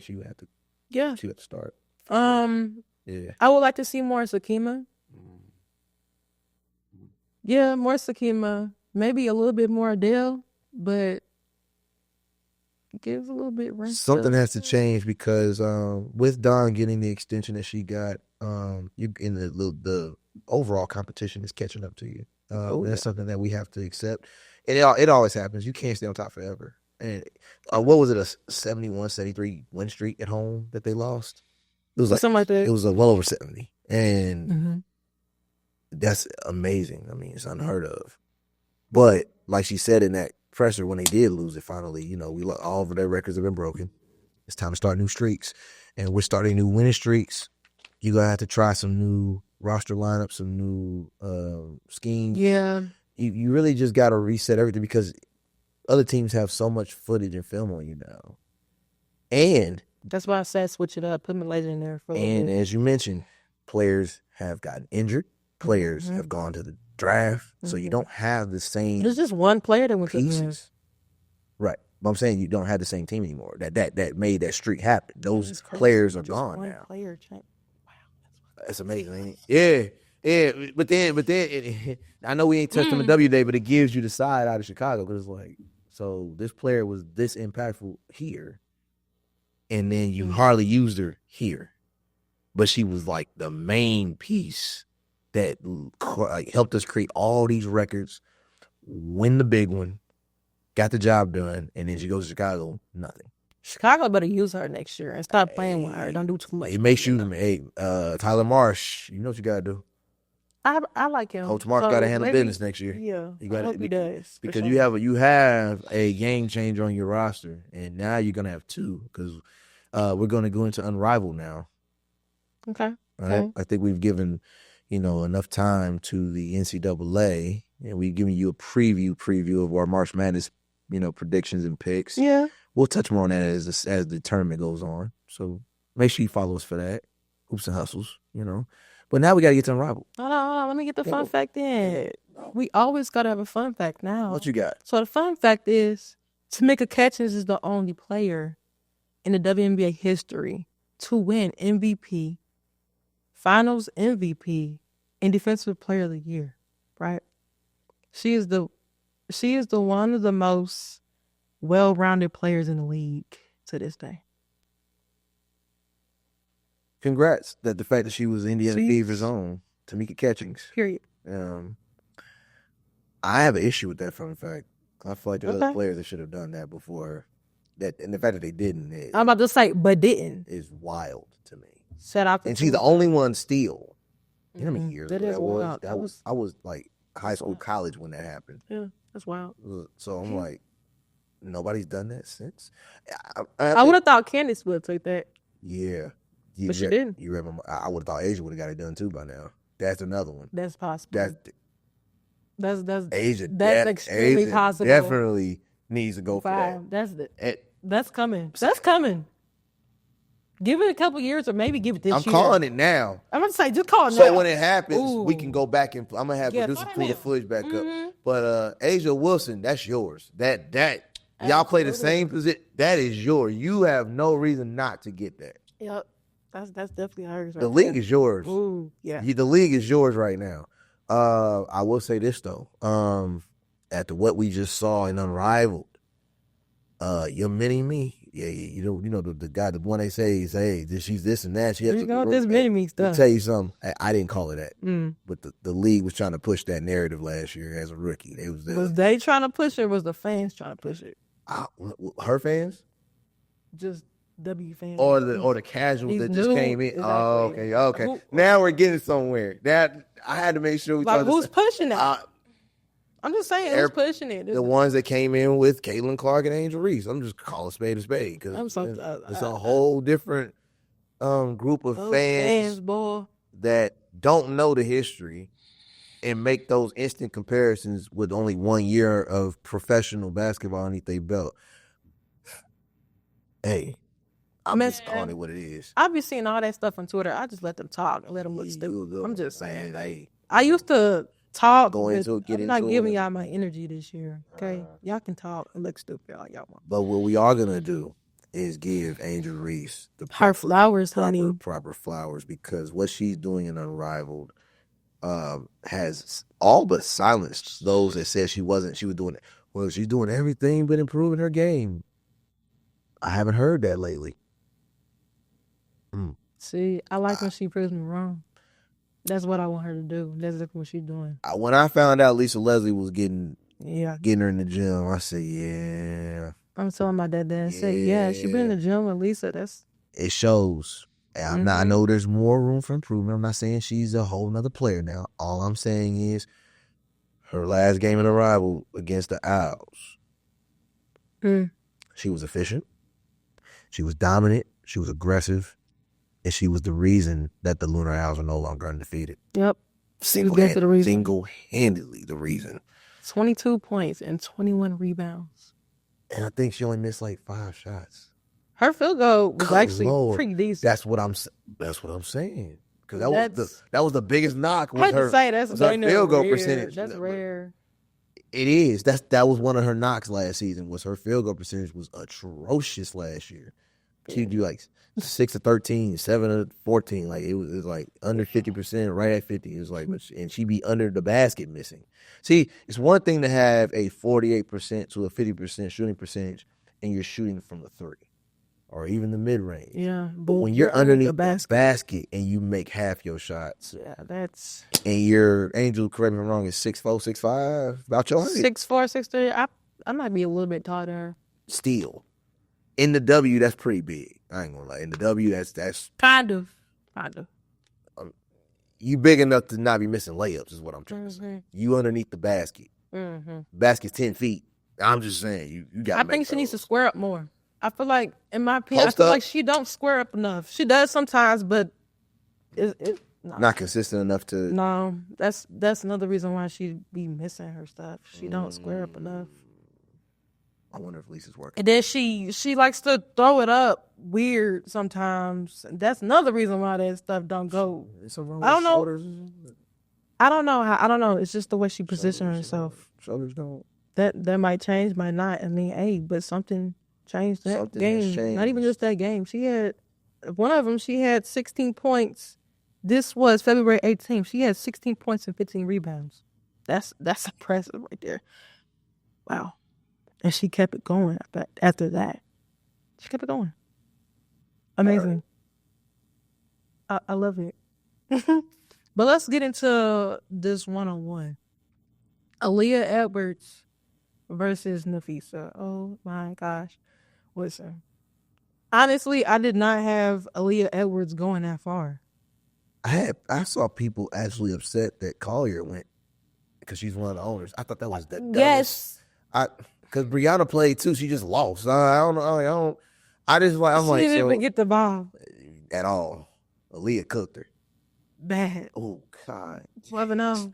Speaker 1: she would have to.
Speaker 2: Yeah.
Speaker 1: She would have to start.
Speaker 2: Yeah. I would like to see more Sakima. Yeah, more Sakima. Maybe a little bit more Adele, but gives a little bit rest.
Speaker 1: Something has to change because with Dawn getting the extension that she got, you in the overall competition is catching up to you. That's something that we have to accept. And it always happens. You can't stay on top forever. And what was it, a 71, 73 win streak at home that they lost? It was
Speaker 2: something like that.
Speaker 1: It was well over 70. And that's amazing. I mean, it's unheard of. But like she said in that presser, when they did lose it finally, all of their records have been broken. It's time to start new streaks. And we're starting new winning streaks. You're going to have to try some new roster lineups, some new schemes.
Speaker 2: Yeah.
Speaker 1: You really just got to reset everything because other teams have so much footage and film on you now. And
Speaker 2: that's why I said switch it up, put Malaysia in there for a little bit.
Speaker 1: And as you mentioned, Players have gotten injured. Players have gone to the draft. So you don't have the same
Speaker 2: There's just one player that went to the draft.
Speaker 1: pieces. Right. But I'm saying you don't have the same team anymore. That made that streak happen. Those players are gone now.
Speaker 2: Player change. Wow,
Speaker 1: That's amazing, ain't it? Yeah. But then I know we ain't touched on the W day, but it gives you the side out of Chicago because it's like, so this player was this impactful here, and then you hardly used her here, but she was like the main piece that like, helped us create all these records, win the big one, got the job done, and then she goes to Chicago, nothing.
Speaker 2: Chicago better use her next year and stop playing with her. Don't do too much.
Speaker 1: It makes you, Tyler Marsh, you know what you gotta do.
Speaker 2: I like him.
Speaker 1: Coach Mark got to handle business next year.
Speaker 2: Yeah,
Speaker 1: you gotta,
Speaker 2: I hope he does.
Speaker 1: Because you have a game changer on your roster, and now you're gonna have two because we're gonna go into Unrivaled now.
Speaker 2: Okay.
Speaker 1: Right? I think we've given enough time to the NCAA, and we've given you a preview of our March Madness predictions and picks.
Speaker 2: Yeah,
Speaker 1: we'll touch more on that as the tournament goes on. So make sure you follow us for that. Hoops and Hustles, But now we got to get to Unrivaled.
Speaker 2: Hold on. Let me get the fun fact in. We always got to have a fun fact now.
Speaker 1: What you got?
Speaker 2: So the fun fact is, Tamika Catchings is the only player in the WNBA history to win MVP, Finals MVP, and Defensive Player of the Year. Right? She is the one of the most well-rounded players in the league to this day.
Speaker 1: Congrats that the fact that she was Indiana Fever's own Tamika Catchings.
Speaker 2: Period.
Speaker 1: I have an issue with that fun fact. I feel like there are other players that should have done that before her. And the fact that they didn't,
Speaker 2: I'm about to say, but didn't,
Speaker 1: is wild to me.
Speaker 2: Shout out to
Speaker 1: and she's the only one still. You know how many years
Speaker 2: that is wild.
Speaker 1: I was like high school, college when that happened.
Speaker 2: Yeah, that's wild.
Speaker 1: So I'm like, nobody's done that since.
Speaker 2: I would have thought Candace would have took that.
Speaker 1: Yeah.
Speaker 2: But she didn't.
Speaker 1: You remember? I would have thought Asia would have got it done too by now. That's another one.
Speaker 2: That's possible.
Speaker 1: That's Asia.
Speaker 2: That's extremely
Speaker 1: Asia
Speaker 2: possible.
Speaker 1: Definitely needs to go for that.
Speaker 2: That's coming. That's coming. Give it a couple years, or maybe give it this year.
Speaker 1: I'm calling it now.
Speaker 2: I'm gonna say, just call it now.
Speaker 1: So when it happens, we can go back and I'm gonna have producer pull the footage back up. But Asia Wilson, that's yours. That y'all play the same position. That is yours. You have no reason not to get that.
Speaker 2: Yep. That's definitely hers.
Speaker 1: The league is yours.
Speaker 2: Ooh, yeah.
Speaker 1: The league is yours right now. I will say this though. After what we just saw in Unrivaled, your mini me. Yeah, the guy, the one they say is, hey, she's this and that. She has
Speaker 2: this mini me stuff.
Speaker 1: I'll tell you something. I didn't call it that. But the league was trying to push that narrative last year as a rookie.
Speaker 2: Was they trying to push it, or was the fans trying to push it?
Speaker 1: Her fans?
Speaker 2: Just W fans.
Speaker 1: Or the casuals that just came in.
Speaker 2: Exactly.
Speaker 1: Oh, okay. Now we're getting somewhere. That I had to make sure we
Speaker 2: like who's pushing that? I'm just saying, who's pushing it?
Speaker 1: The ones that came in with Caitlin Clark and Angel Reese. I'm just calling spade a spade because it's a whole different group of fans that don't know the history and make those instant comparisons with only 1 year of professional basketball underneath their belt. Hey, I'm just calling it what it is.
Speaker 2: I be seeing all that stuff on Twitter. I just let them talk and let them look stupid. I'm just saying. Hey, I used to talk. I'm not giving y'all my energy this year. Okay, y'all can talk and look stupid all y'all want.
Speaker 1: But what we are gonna do is give Angel Reese
Speaker 2: her flowers, honey.
Speaker 1: Proper flowers, because what she's doing in Unrivaled has all but silenced those that said she was doing it. Well, she's doing everything but improving her game. I haven't heard that lately.
Speaker 2: See, I like when she proves me wrong. That's what I want her to do. That's what she's doing.
Speaker 1: When I found out Lisa Leslie was getting her in the gym, I said, yeah.
Speaker 2: I'm telling my dad that. I said, yeah, she been in the gym with Lisa.
Speaker 1: It shows. I know there's more room for improvement. I'm not saying she's a whole nother player now. All I'm saying is her last game in Unrivaled against the Owls, she was efficient. She was dominant. She was aggressive. And she was the reason that the Lunar Owls are no longer undefeated.
Speaker 2: Yep.
Speaker 1: Single-handedly the reason.
Speaker 2: 22 points and 21 rebounds.
Speaker 1: And I think she only missed like 5 shots.
Speaker 2: Her field goal was actually pretty decent.
Speaker 1: That's what I'm saying. because that was the biggest knock.
Speaker 2: I had to say that's
Speaker 1: was her field goal percentage.
Speaker 2: That's rare.
Speaker 1: It is. That was one of her knocks last season. Was her field goal percentage was atrocious last year. She'd do like 6 of 13, 7 of 14. Like it was like under 50%, right at 50. It was like, and she'd be under the basket missing. See, it's one thing to have a 48% to a 50% shooting percentage, and you're shooting from the 3 or even the mid range.
Speaker 2: Yeah,
Speaker 1: but when you're underneath the basket and you make half your shots,
Speaker 2: that's.
Speaker 1: And your Angel, correct me if I'm wrong, is 6'4", 6'5", about your height.
Speaker 2: 6'4", 6'3". I might be a little bit taller than her.
Speaker 1: Still, in the W, that's pretty big. I ain't gonna lie. In the W, that's
Speaker 2: kind of.
Speaker 1: You big enough to not be missing layups, is what I'm trying to say. You underneath the basket. Basket's 10 feet. I'm just saying, you got.
Speaker 2: I think she needs to square up more. I feel like, in my opinion, like she don't square up enough. She does sometimes, but it's
Speaker 1: not consistent enough to.
Speaker 2: No, that's another reason why she be missing her stuff. She don't square up enough.
Speaker 1: I wonder if Lisa's working.
Speaker 2: And then she likes to throw it up weird sometimes. That's another reason why that stuff don't go. I don't know. I don't know. It's just the way she positions herself.
Speaker 1: Shoulders don't.
Speaker 2: That might change, might not. I mean, hey, but something changed that game. Not even just that game. She had one of them. She had 16 points. This was February 18th. She had 16 points and 15 rebounds. That's impressive right there. Wow. And she kept it going after that. She kept it going. Amazing. I love it. But let's get into this one-on-one. Aaliyah Edwards versus Nafisa. Oh, my gosh. Listen. Honestly, I did not have Aaliyah Edwards going that far.
Speaker 1: I saw people actually upset that Collier went because she's one of the owners. I thought that was the
Speaker 2: yes.
Speaker 1: Because Brianna played too, she just lost. I don't know. I'm
Speaker 2: she didn't even get the ball
Speaker 1: at all. Aaliyah cooked her
Speaker 2: bad.
Speaker 1: Oh God,
Speaker 2: 12-0.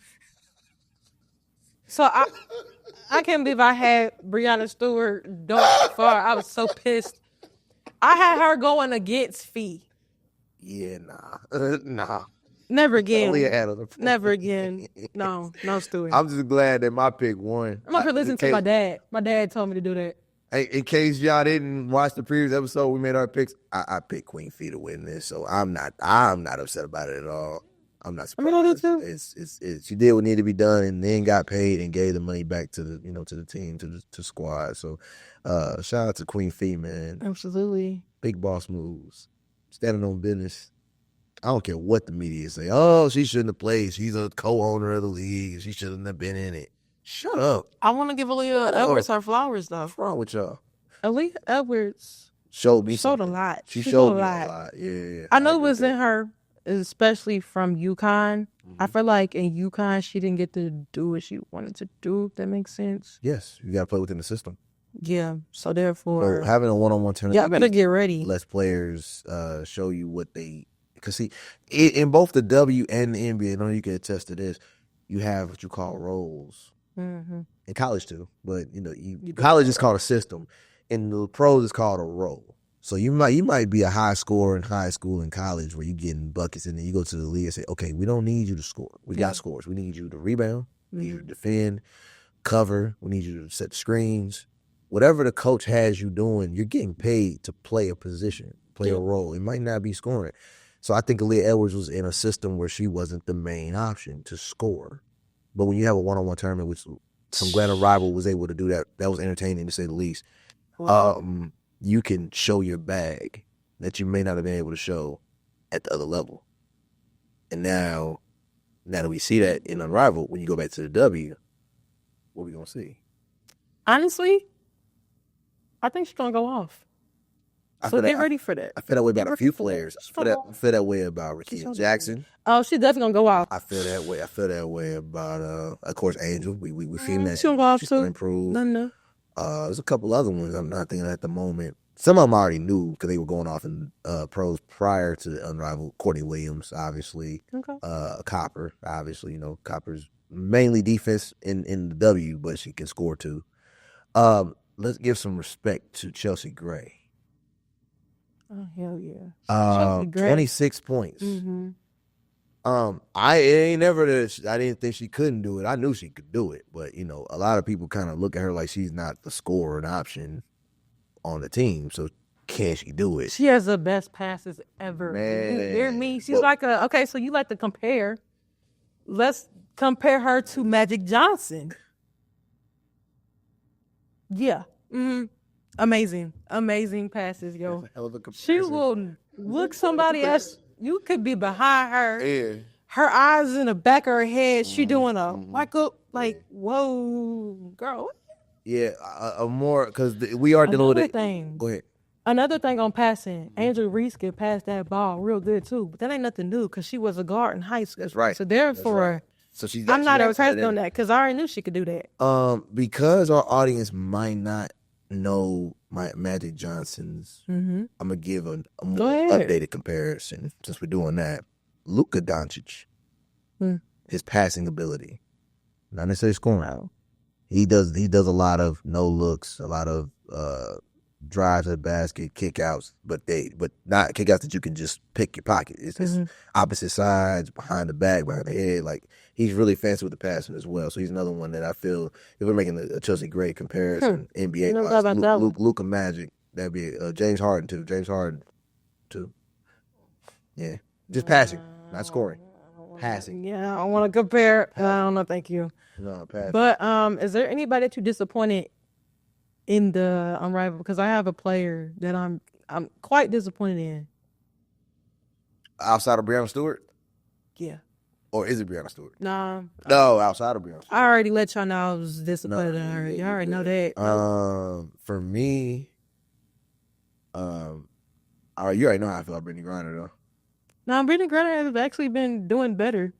Speaker 2: So I can't believe I had Brianna Stewart that far. I was so pissed. I had her going against Fee.
Speaker 1: Yeah, nah.
Speaker 2: Never again.
Speaker 1: Aaliyah
Speaker 2: Never again. No Stewart.
Speaker 1: I'm just glad that my pick won.
Speaker 2: I'm up here listening to my dad. My dad told me to do that.
Speaker 1: Hey, in case y'all didn't watch the previous episode, we made our picks. I picked Queen Fee to win this, so I'm not upset about it at all. I'm not surprised.
Speaker 2: I mean, I do too.
Speaker 1: It's she did what needed to be done, and then got paid and gave the money back to the to the team, to the squad. So, shout out to Queen Fee, man.
Speaker 2: Absolutely.
Speaker 1: Big boss moves, standing on business. I don't care what the media say. Oh, she shouldn't have played. She's a co-owner of the league. She shouldn't have been in it. Shut up.
Speaker 2: I want to give Aaliyah Edwards her flowers, though.
Speaker 1: What's wrong with y'all?
Speaker 2: Aaliyah Edwards
Speaker 1: showed
Speaker 2: a lot.
Speaker 1: She showed me a lot. Yeah.
Speaker 2: I know it was in her, especially from UConn. Mm-hmm. I feel like in UConn, she didn't get to do what she wanted to do, if that makes sense.
Speaker 1: Yes, you got to play within the system.
Speaker 2: Yeah, so therefore.
Speaker 1: So having a one-on-one tournament.
Speaker 2: Y'all better get ready.
Speaker 1: Lets players show you what they. Because, see, in both the W and the NBA, I know you can attest to this, you have what you call roles.
Speaker 2: Mm-hmm.
Speaker 1: In college, too. But, college is called a system. In the pros, it's called a role. So you might be a high scorer in high school and college where you're getting buckets, and then you go to the league and say, okay, we don't need you to score. We got scores. We need you to rebound. We need you to defend, cover. We need you to set screens. Whatever the coach has you doing, you're getting paid to play a position, play a role. It might not be scoring. So I think Aaliyah Edwards was in a system where she wasn't the main option to score. But when you have a one-on-one tournament, which I'm glad Unrivaled was able to do that, that was entertaining to say the least. You can show your bag that you may not have been able to show at the other level. And now that we see that in Unrivaled, when you go back to the W, what are we going to see?
Speaker 2: Honestly, I think she's going to go off. So get ready for that.
Speaker 1: I feel that way about a few players. I feel that way about Rakia Jackson.
Speaker 2: Oh, she's definitely going to go off.
Speaker 1: I feel that way. I feel that way about, of course, Angel. We've seen that.
Speaker 2: She's going to go off,
Speaker 1: she's
Speaker 2: too.
Speaker 1: Going to improve.
Speaker 2: No.
Speaker 1: There's a couple other ones I'm not thinking at the moment. Some of them I already knew because they were going off in pros prior to the Unrivaled. Courtney Williams, obviously.
Speaker 2: Okay.
Speaker 1: Copper, obviously. Copper's mainly defense in the W, but she can score, too. Let's give some respect to Chelsea Gray.
Speaker 2: Oh, hell yeah.
Speaker 1: 26 points.
Speaker 2: Mm-hmm.
Speaker 1: I ain't never that I didn't think she couldn't do it. I knew she could do it, but you know, a lot of people kind of look at her like she's not the scorer and option on the team. So can she do it?
Speaker 2: She has the best passes ever.
Speaker 1: Man.
Speaker 2: You hear me? She's okay, so you like to compare. Let's compare her to Magic Johnson. Yeah. Mm-hmm. Amazing passes, yo.
Speaker 1: That's a hell of a
Speaker 2: She
Speaker 1: comparison.
Speaker 2: will look somebody else. You could be behind her.
Speaker 1: Yeah.
Speaker 2: Her eyes in the back of her head. She doing a wake up like, whoa, girl.
Speaker 1: Yeah, a more because we are dealing with
Speaker 2: Another
Speaker 1: it.
Speaker 2: thing.
Speaker 1: Go ahead.
Speaker 2: Another thing on passing, Angel Reese can pass that ball real good too, but that ain't nothing new because she was a guard in high school.
Speaker 1: That's right.
Speaker 2: So therefore,
Speaker 1: So
Speaker 2: I'm not impressed on that because I already knew she could do that.
Speaker 1: Because our audience might not know my Magic Johnson's. I'm gonna give a more updated comparison since we're doing that. Luka Doncic, his passing ability, not necessarily scoring. He does a lot of no looks, a lot of drives at basket, kickouts, but not kickouts that you can just pick your pocket. It's just opposite sides, behind the back, behind the head. Like he's really fancy with the passing as well. So he's another one that I feel if we're making a Chelsea Gray comparison, NBA, Luka Magic, that'd be James Harden too. Yeah, just passing, not scoring. Passing.
Speaker 2: Yeah, I want to compare. I don't know. Thank you.
Speaker 1: No, passing.
Speaker 2: But is there anybody that you disappointed in the Unrivaled? Because I have a player that I'm quite disappointed in.
Speaker 1: Outside of Breanna Stewart?
Speaker 2: Yeah.
Speaker 1: Or is it Breanna Stewart?
Speaker 2: Nah.
Speaker 1: No, outside of Breanna Stewart.
Speaker 2: I already let y'all know I was disappointed in her. Y'all already know that.
Speaker 1: For me, you already know how I feel about Brittany Griner though.
Speaker 2: Now, Brittany Griner has actually been doing better.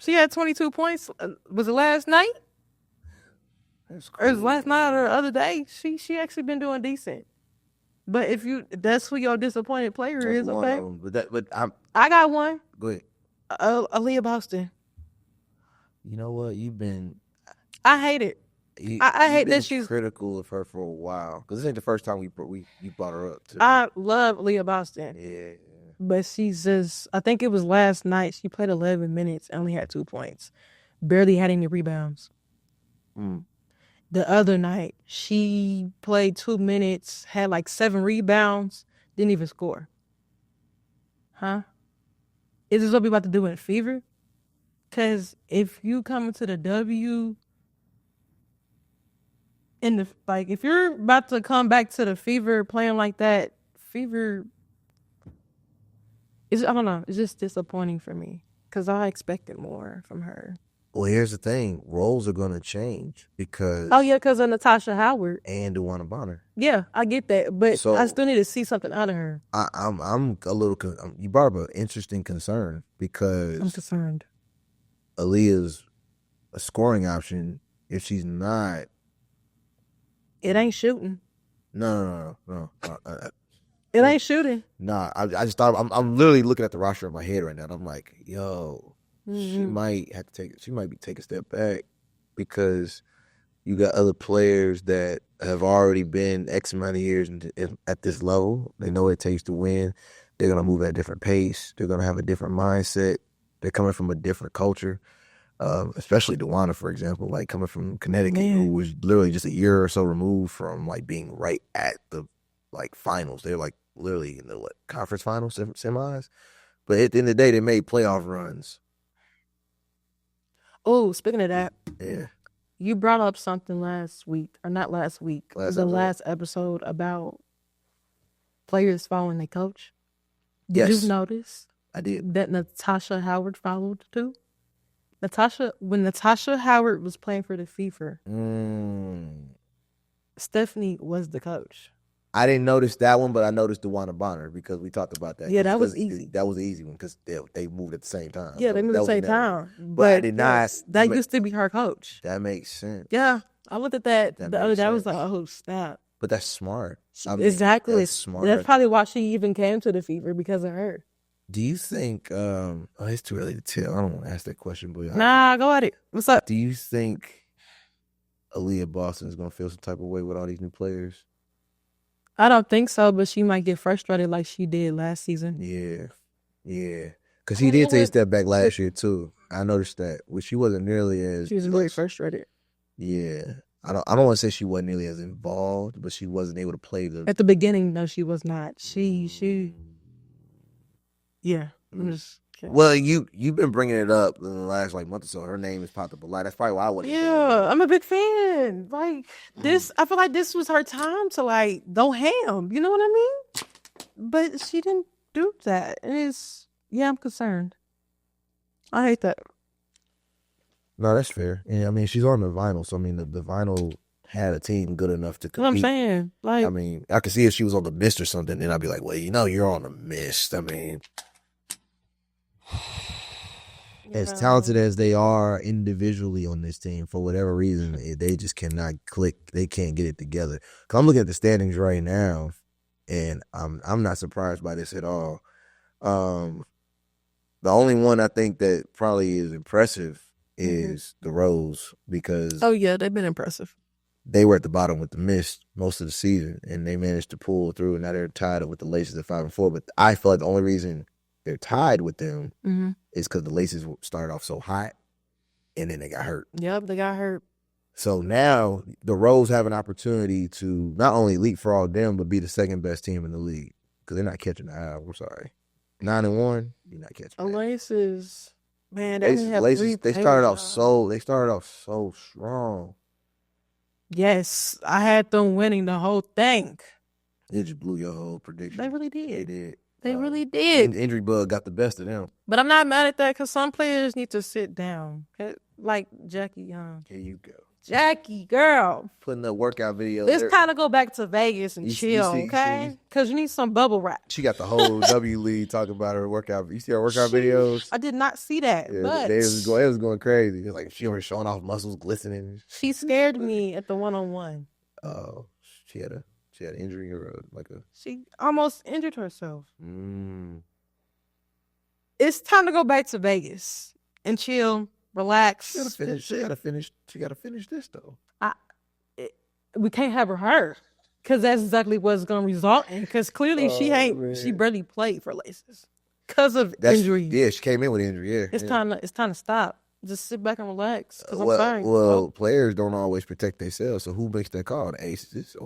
Speaker 2: She had 22 points. Was it last night? Or it was last night or the other day? She actually been doing decent. But if that's who your disappointed player is, okay? I got one.
Speaker 1: Go ahead.
Speaker 2: Aaliyah Boston.
Speaker 1: You know what?
Speaker 2: I hate it. I hate that
Speaker 1: she's critical of her for a while because this ain't the first time you brought her up.
Speaker 2: I love Aaliyah Boston.
Speaker 1: Yeah.
Speaker 2: But she's just, I think it was last night, she played 11 minutes, only had 2 points. Barely had any rebounds. The other night, she played 2 minutes, had like 7 rebounds, didn't even score. Huh? Is this what we about to do in Fever? Because if you come into the W, if you're about to come back to the Fever playing like that, Fever... I don't know. It's just disappointing for me because I expected more from her.
Speaker 1: Well, here's the thing. Roles are going to change because...
Speaker 2: Oh, yeah, because of Natasha Howard.
Speaker 1: And DeWanna Bonner.
Speaker 2: Yeah, I get that. But I still need to see something out of her.
Speaker 1: I'm a little... You brought up an interesting concern because...
Speaker 2: I'm concerned.
Speaker 1: Aaliyah's a scoring option. If she's not...
Speaker 2: It ain't shooting.
Speaker 1: No.
Speaker 2: It ain't shooting.
Speaker 1: Nah, I just thought I'm literally looking at the roster in my head right now. And I'm like, yo, she might take a step back because you got other players that have already been X amount of years at this level. They know what it takes to win. They're gonna move at a different pace. They're gonna have a different mindset. They're coming from a different culture. Especially DeWanna, for example, like coming from Connecticut, who was literally just a year or so removed from like being right at the like finals. They're like literally in the conference finals, semis. But at the end of the day, they made playoff runs.
Speaker 2: Oh, speaking of that,
Speaker 1: yeah,
Speaker 2: you brought up something last week, or not last week, last episode about players following their coach. Did you notice?
Speaker 1: I did.
Speaker 2: That Natasha Howard followed too? When Natasha Howard was playing for the Fever, Stephanie was the coach.
Speaker 1: I didn't notice that one, but I noticed DeWanna Bonner because we talked about that.
Speaker 2: Yeah, that was easy.
Speaker 1: That was an easy one because they moved at the same time.
Speaker 2: Yeah, they moved at the same time.
Speaker 1: But I did not.
Speaker 2: That used to be her coach.
Speaker 1: That makes sense.
Speaker 2: Yeah, I looked at that the other day. I was like, oh, snap.
Speaker 1: But that's smart.
Speaker 2: Exactly.
Speaker 1: That's smart.
Speaker 2: That's probably why she even came to the Fever, because of her.
Speaker 1: Do you think, it's too early to tell. I don't want to ask that question, but
Speaker 2: nah, go at it. What's up?
Speaker 1: Do you think Aaliyah Boston is going to feel some type of way with all these new players?
Speaker 2: I don't think so, but she might get frustrated like she did last season.
Speaker 1: Yeah. Because he did take a step back last year, too. I noticed that. Well, she wasn't nearly as...
Speaker 2: She was very frustrated.
Speaker 1: Yeah. I don't want to say she wasn't nearly as involved, but she wasn't able to play the...
Speaker 2: At the beginning, no, she was not. Yeah. I'm just kidding.
Speaker 1: Well, you've been bringing it up in the last month or so. Her name has popped up a lot. That's probably why I wasn't.
Speaker 2: Yeah, I'm a big fan. Like this, I feel like this was her time to go ham. You know what I mean? But she didn't do that, and I'm concerned. I hate that.
Speaker 1: No, that's fair. And I mean, she's on the vinyl, so I mean, the vinyl had a team good enough to compete.
Speaker 2: What I'm saying,
Speaker 1: I mean, I could see if she was on the Mist or something, then I'd be like, well, you're on the Mist. I mean. As talented as they are individually on this team, for whatever reason, they just cannot click. They can't get it together. Cause I'm looking at the standings right now, and I'm not surprised by this at all. The only one I think that probably is impressive is the Rose, because
Speaker 2: they've been impressive.
Speaker 1: They were at the bottom with the Mist most of the season, and they managed to pull through, and now they're tied with the Laces at 5-4. But I feel like the only reason they're tied with them is because the Laces started off so hot, and then they got hurt.
Speaker 2: Yep, they got hurt.
Speaker 1: So now the Rose have an opportunity to not only leapfrog them, but be the second best team in the league, because they're not catching the eye. I'm sorry, 9-1, you're not catching.
Speaker 2: The Laces, man,
Speaker 1: they started off so strong.
Speaker 2: Yes, I had them winning the whole thing.
Speaker 1: It just blew your whole prediction.
Speaker 2: They really did.
Speaker 1: They did.
Speaker 2: They really did.
Speaker 1: Injury bug got the best of them.
Speaker 2: But I'm not mad at that, because some players need to sit down. Like Jackie Young.
Speaker 1: Here you go.
Speaker 2: Jackie, girl.
Speaker 1: Putting the workout video.
Speaker 2: Let's kind of go back to Vegas and chill, okay? Because you need some bubble wrap.
Speaker 1: She got the whole W League talking about her workout. You see her workout videos?
Speaker 2: I did not see that. Yeah, but
Speaker 1: it was going crazy. It was she was showing off muscles glistening.
Speaker 2: She scared me at the one-on-one.
Speaker 1: Oh, she had an injury or
Speaker 2: She almost injured herself. It's time to go back to Vegas and chill, relax.
Speaker 1: She gotta finish this though.
Speaker 2: We can't have her hurt, because that's exactly what's gonna result in. Because clearly she barely played for Laces because of injury.
Speaker 1: Yeah, she came in with injury. Yeah,
Speaker 2: it's time to stop. Just sit back and relax. Because I'm sorry.
Speaker 1: Well, players don't always protect themselves. So who makes that call? The Aces.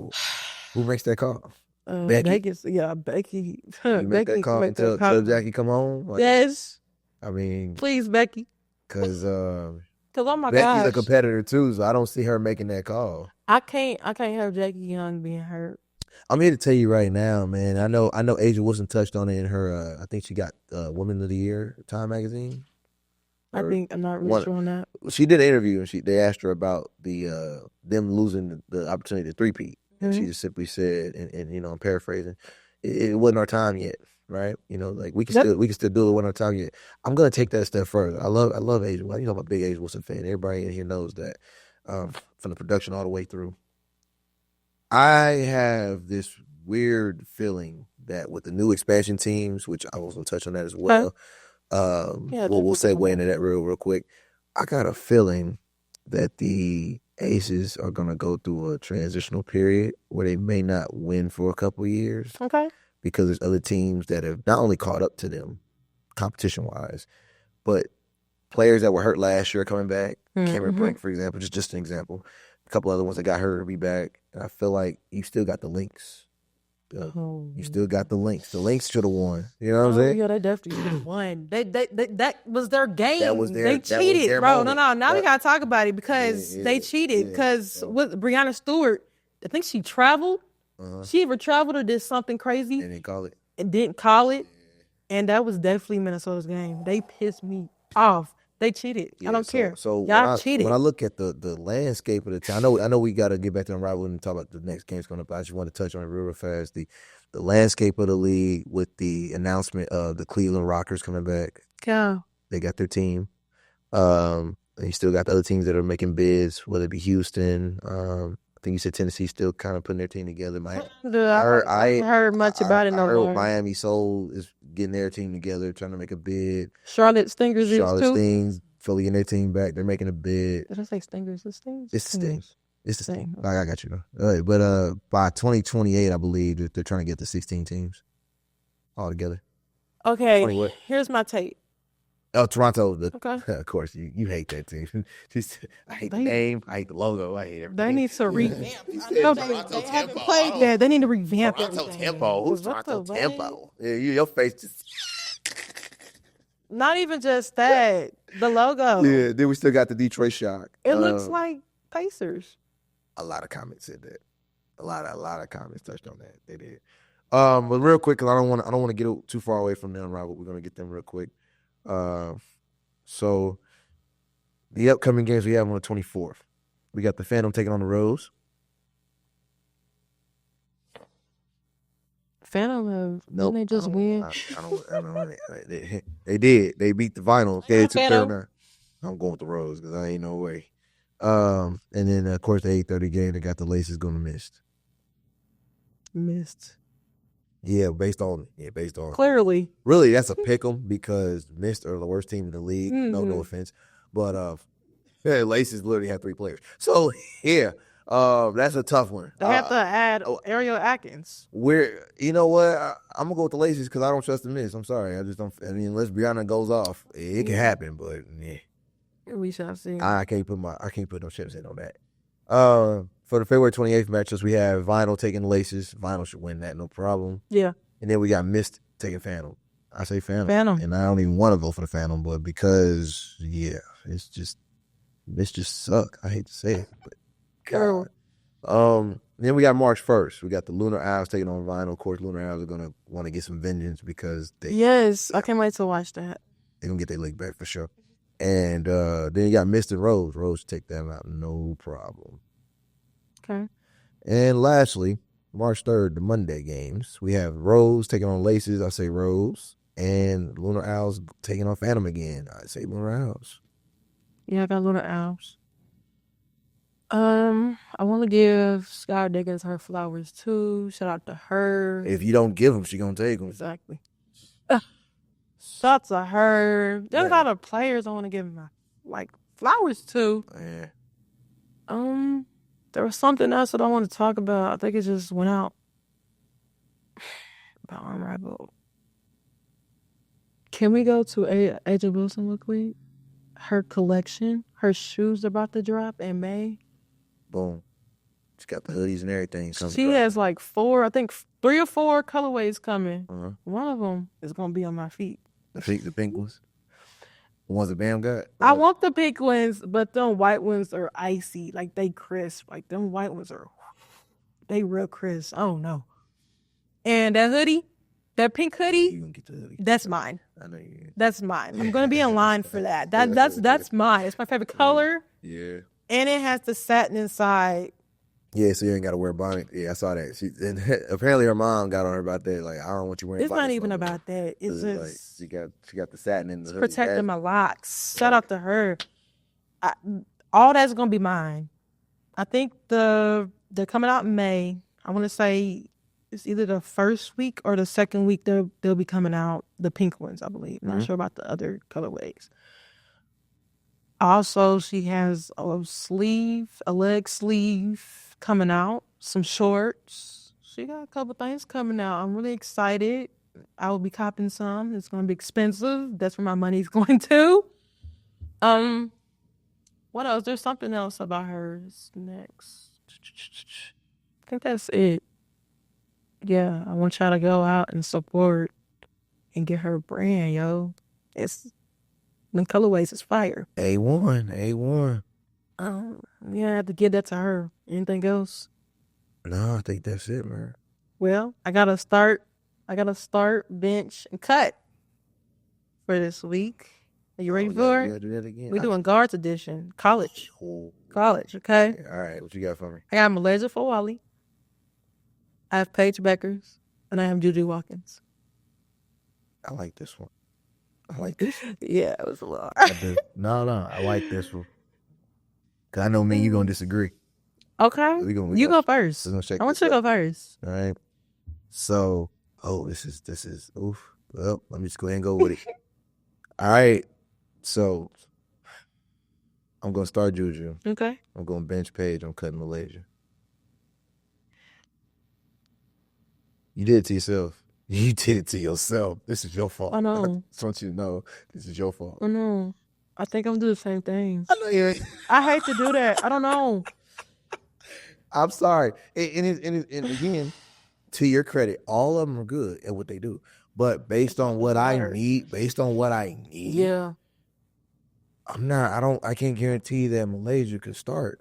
Speaker 1: Who makes that call? Becky.
Speaker 2: Vegas, Becky.
Speaker 1: You make that call until Jackie come home?
Speaker 2: Yes.
Speaker 1: I mean,
Speaker 2: please, Becky.
Speaker 1: Because
Speaker 2: oh my
Speaker 1: Becky's
Speaker 2: gosh,
Speaker 1: a competitor too, so I don't see her making that call.
Speaker 2: I can't have Jackie Young being hurt.
Speaker 1: I'm here to tell you right now, man. I know Asia Wilson touched on it in her. I think she got Woman of the Year Time magazine.
Speaker 2: I'm not really sure on that.
Speaker 1: She did an interview, and they asked her about them losing the opportunity to three-peat. She just simply said, and I'm paraphrasing, it wasn't our time yet, right? We can still do it. It wasn't our time yet. I'm gonna take that a step further. I love Asia. I'm a big Asia Wilson fan. Everybody in here knows that, from the production all the way through. I have this weird feeling that with the new expansion teams, which I was gonna touch on that as well. We'll segue into that real quick. I got a feeling that the Aces are going to go through a transitional period where they may not win for a couple of years.
Speaker 2: Okay.
Speaker 1: Because there's other teams that have not only caught up to them competition-wise, but players that were hurt last year coming back. Cameron Brink, for example, just an example. A couple other ones that got hurt will be back. And I feel like you still got the links. You still got the links. The links should have won. You know what I'm saying?
Speaker 2: Yeah, they definitely should have won. That was their game. They cheated,
Speaker 1: that was their
Speaker 2: bro.
Speaker 1: moment.
Speaker 2: No. Now we gotta talk about it, because they cheated. Because with Breonna Stewart, I think she traveled. She either traveled or did something crazy
Speaker 1: and didn't call it.
Speaker 2: And didn't call it. And that was definitely Minnesota's game. They pissed me off. They cheated. I don't care.
Speaker 1: So
Speaker 2: y'all cheated.
Speaker 1: When I look at the landscape of the team, I know we got to get back to Unrivaled and talk about the next games coming up. I just want to touch on it real fast. The landscape of the league with the announcement of the Cleveland Rockers coming back.
Speaker 2: Yeah.
Speaker 1: They got their team. And you still got the other teams that are making bids, whether it be Houston. I think you said Tennessee still kind of putting their team together.
Speaker 2: I heard much about it.
Speaker 1: I heard Miami Soul is getting their team together, trying to make a bid.
Speaker 2: Charlotte Stingers is too.
Speaker 1: Stings, Philly getting their team back. They're making a bid.
Speaker 2: Did I say Stingers? It's Stings?
Speaker 1: It's the Stings. It's the Stings. I got you, though. All right, but by 2028, I believe that they're trying to get to 16 teams all together.
Speaker 2: Okay, here's my take.
Speaker 1: Oh, Toronto.
Speaker 2: Okay.
Speaker 1: Of course, you hate that team. I hate the name. I hate the logo. I hate everything.
Speaker 2: They need to revamp. I know they haven't played that. They need to revamp
Speaker 1: Toronto
Speaker 2: everything.
Speaker 1: Tempo. Who's
Speaker 2: What
Speaker 1: Toronto
Speaker 2: the
Speaker 1: Tempo? Yeah, your face just.
Speaker 2: Not even just that. The logo.
Speaker 1: Yeah. Then we still got the Detroit Shock.
Speaker 2: It looks like Pacers.
Speaker 1: A lot of comments said that. A lot of comments touched on that. They did. But real quick, because I don't want to get too far away from the Unrivaled. We're gonna get them real quick. So the upcoming games we have on the 24th. We got the Phantom taking on the Rose.
Speaker 2: Phantom,
Speaker 1: Nope.
Speaker 2: they just win.
Speaker 1: I don't they did. They beat the Vinyl. Okay, it took
Speaker 2: Phantom.
Speaker 1: 39. I'm going with the Rose because I ain't no way. And then of course the 8:30 game. They got the Laces going to
Speaker 2: Missed.
Speaker 1: Yeah, based on
Speaker 2: Clearly.
Speaker 1: really that's a pick 'em because Mist are the worst team in the league. No offense, but Laces literally have 3 players. So yeah, that's a tough one.
Speaker 2: They have to add Ariel Atkins.
Speaker 1: You know what? I'm gonna go with the Laces because I don't trust the Mist. I'm sorry, I just don't. I mean, unless Brianna goes off, it can happen, but yeah.
Speaker 2: We shall see.
Speaker 1: I can't put no chips in on that. For the February 28th matchups, we have Vinyl taking the Laces. Vinyl should win that, no problem.
Speaker 2: Yeah.
Speaker 1: And then we got Mist taking Phantom. I say Phantom.
Speaker 2: Phantom.
Speaker 1: And I don't even want to vote for the Phantom, but because it's just Mist just suck. I hate to say it, but God. Then we got March 1st. We got the Lunar Owls taking on Vinyl. Of course, Lunar Owls are gonna want to get some vengeance because
Speaker 2: Yes, I can't wait to watch that.
Speaker 1: they're gonna get their leg back for sure. And then you got Mist and Rose. Rose take them out, no problem.
Speaker 2: Okay.
Speaker 1: And lastly, March 3rd, the Monday games. We have Rose taking on Laces. I say Rose. And Lunar Owls taking on Phantom again. I say Lunar Owls.
Speaker 2: Yeah, I got Lunar Owls. I want to give Sky Diggins her flowers too. Shout out to her.
Speaker 1: If you don't give them, she gonna take them.
Speaker 2: Exactly. Shout out to her. There's a lot of players I want to give my flowers to.
Speaker 1: Yeah.
Speaker 2: There was something else that I want to talk about. I think it just went out. About Unrivaled. Can we go to Agent Wilson real quick? Her collection, her shoes are about to drop in May.
Speaker 1: Boom. She got the hoodies and everything.
Speaker 2: She has 3 or 4 colorways coming.
Speaker 1: Uh-huh.
Speaker 2: One of them is going to be on my feet.
Speaker 1: The pink ones? The ones that Bam got?
Speaker 2: I want the pink ones, but them white ones are icy. They crisp. Them white ones they real crisp. Oh, no. And that hoodie, that pink hoodie,
Speaker 1: You gonna get the hoodie.
Speaker 2: that's mine.
Speaker 1: I know you.
Speaker 2: That's mine. I'm going to be in line for that. That's mine. It's my favorite color.
Speaker 1: Yeah.
Speaker 2: And it has the satin inside.
Speaker 1: Yeah, so you ain't got to wear a bonnet. Yeah, I saw that. And apparently her mom got on her about that. I don't want you wearing.
Speaker 2: It's not even about that. It's just
Speaker 1: she got the satin in the hoodie.
Speaker 2: protecting my locks. Shout out to her. All that's gonna be mine. I think they're coming out in May. I want to say it's either the first week or the second week. They'll be coming out. The pink ones, I believe. Not sure about the other colorways. Also, she has a leg sleeve coming out, some shorts. She got a couple things coming out. I'm really excited. I will be copping some. It's going to be expensive. That's where my money's going to. What else? There's something else about hers next. I think that's it. Yeah, I want y'all to go out and support and get her brand, yo. The colorways is fire.
Speaker 1: A1.
Speaker 2: Yeah, I have to give that to her. Anything else?
Speaker 1: No, I think that's it, man.
Speaker 2: Well, I gotta start, bench, and cut for this week. Are you ready for it?
Speaker 1: You gotta do that again.
Speaker 2: We're doing guards edition. College, okay?
Speaker 1: Yeah, all right, what you got for me?
Speaker 2: I got Malaysia for Wally. I have Paige Bueckers, and I have JuJu Watkins.
Speaker 1: I like this one.
Speaker 2: Yeah, it was a lot.
Speaker 1: I do. No, I like this one. Cause I know me and you gonna disagree.
Speaker 2: Okay. You go first.
Speaker 1: I want you
Speaker 2: to go first.
Speaker 1: All right. So, this is oof. Well, let me just go ahead and go with it. All right. So, I'm gonna start JuJu.
Speaker 2: Okay.
Speaker 1: I'm gonna bench Paige. I'm cutting Malaysia. You did it to yourself. You did it to yourself. This is your fault.
Speaker 2: I know.
Speaker 1: I just want you to know this is your fault.
Speaker 2: I know. I think I'm doing the same thing.
Speaker 1: I know you ain't.
Speaker 2: I hate to do that. I don't know.
Speaker 1: I'm sorry. And again, to your credit, all of them are good at what they do. But based on what I need,
Speaker 2: Yeah.
Speaker 1: I can't guarantee that Malaysia could start.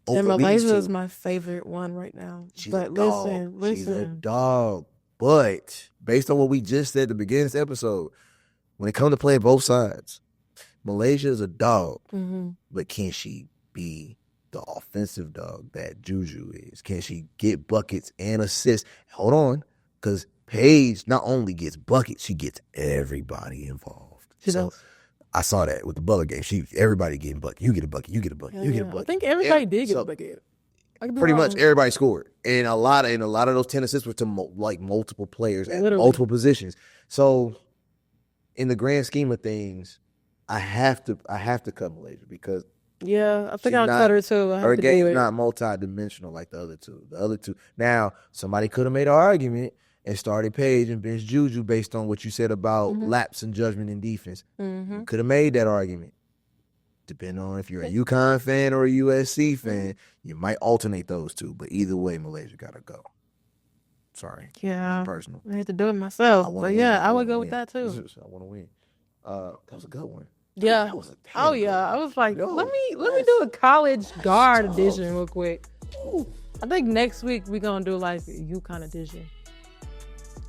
Speaker 2: And Malaysia is my favorite one right now. But listen.
Speaker 1: She's a dog. But based on what we just said at the beginning of this episode, when it comes to playing both sides, Malaysia is a dog.
Speaker 2: Mm-hmm.
Speaker 1: But can she be the offensive dog that JuJu is? Can she get buckets and assists? Hold on, because Paige not only gets buckets, she gets everybody involved.
Speaker 2: She does.
Speaker 1: I saw that with the Butler game. Everybody getting bucket. You get a bucket. You get a bucket. You get a bucket.
Speaker 2: I think everybody did get a bucket.
Speaker 1: Pretty much everybody scored, and a lot of those 10 assists were to multiple players at multiple positions. So, in the grand scheme of things, I have to cut Malaysia because
Speaker 2: I think I'll cut her too.
Speaker 1: Her game's not multi-dimensional like the other two. The other two. Now, somebody could have made an argument and started Paige and benched JuJu based on what you said about lapse in judgment and defense.
Speaker 2: Mm-hmm.
Speaker 1: Could have made that argument. Depending on if you're a UConn fan or a USC fan, you might alternate those two. But either way, Malaysia got to go. Sorry.
Speaker 2: Yeah.
Speaker 1: Personal.
Speaker 2: I had to do it myself. But I would go with that too.
Speaker 1: I want to win. That was a good one.
Speaker 2: Yeah.
Speaker 1: That was a
Speaker 2: I was like, let me do a college guard edition real quick. I think next week we're gonna do like a UConn edition.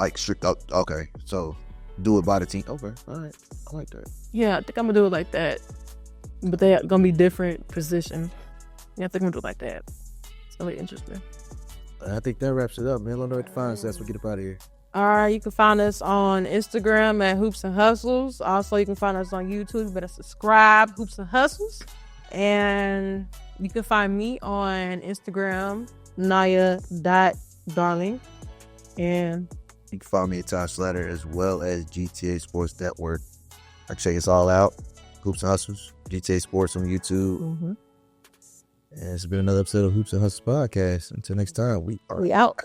Speaker 3: Like strict up. Okay, so do it by the team. Okay, all right, I like that.
Speaker 2: Yeah, I think I'm gonna do it like that. But they're gonna be different positions. Yeah, I think I'm gonna do it like that. It's gonna be interesting.
Speaker 1: I think that wraps it up, man. Let me know what to find us as we get up out of here.
Speaker 2: All right, you can find us on Instagram at Hoops and Hustles. Also, you can find us on YouTube. You better subscribe, Hoops and Hustles. And you can find me on Instagram, Naya.darling. And
Speaker 3: you can follow me at Slatter as well as GTA Sports Network. I can check us all out. Hoops and Hustles, GTA Sports on YouTube.
Speaker 2: Mm-hmm.
Speaker 3: And it's been another episode of Hoops and Hustles Podcast. Until next time, we are
Speaker 2: out.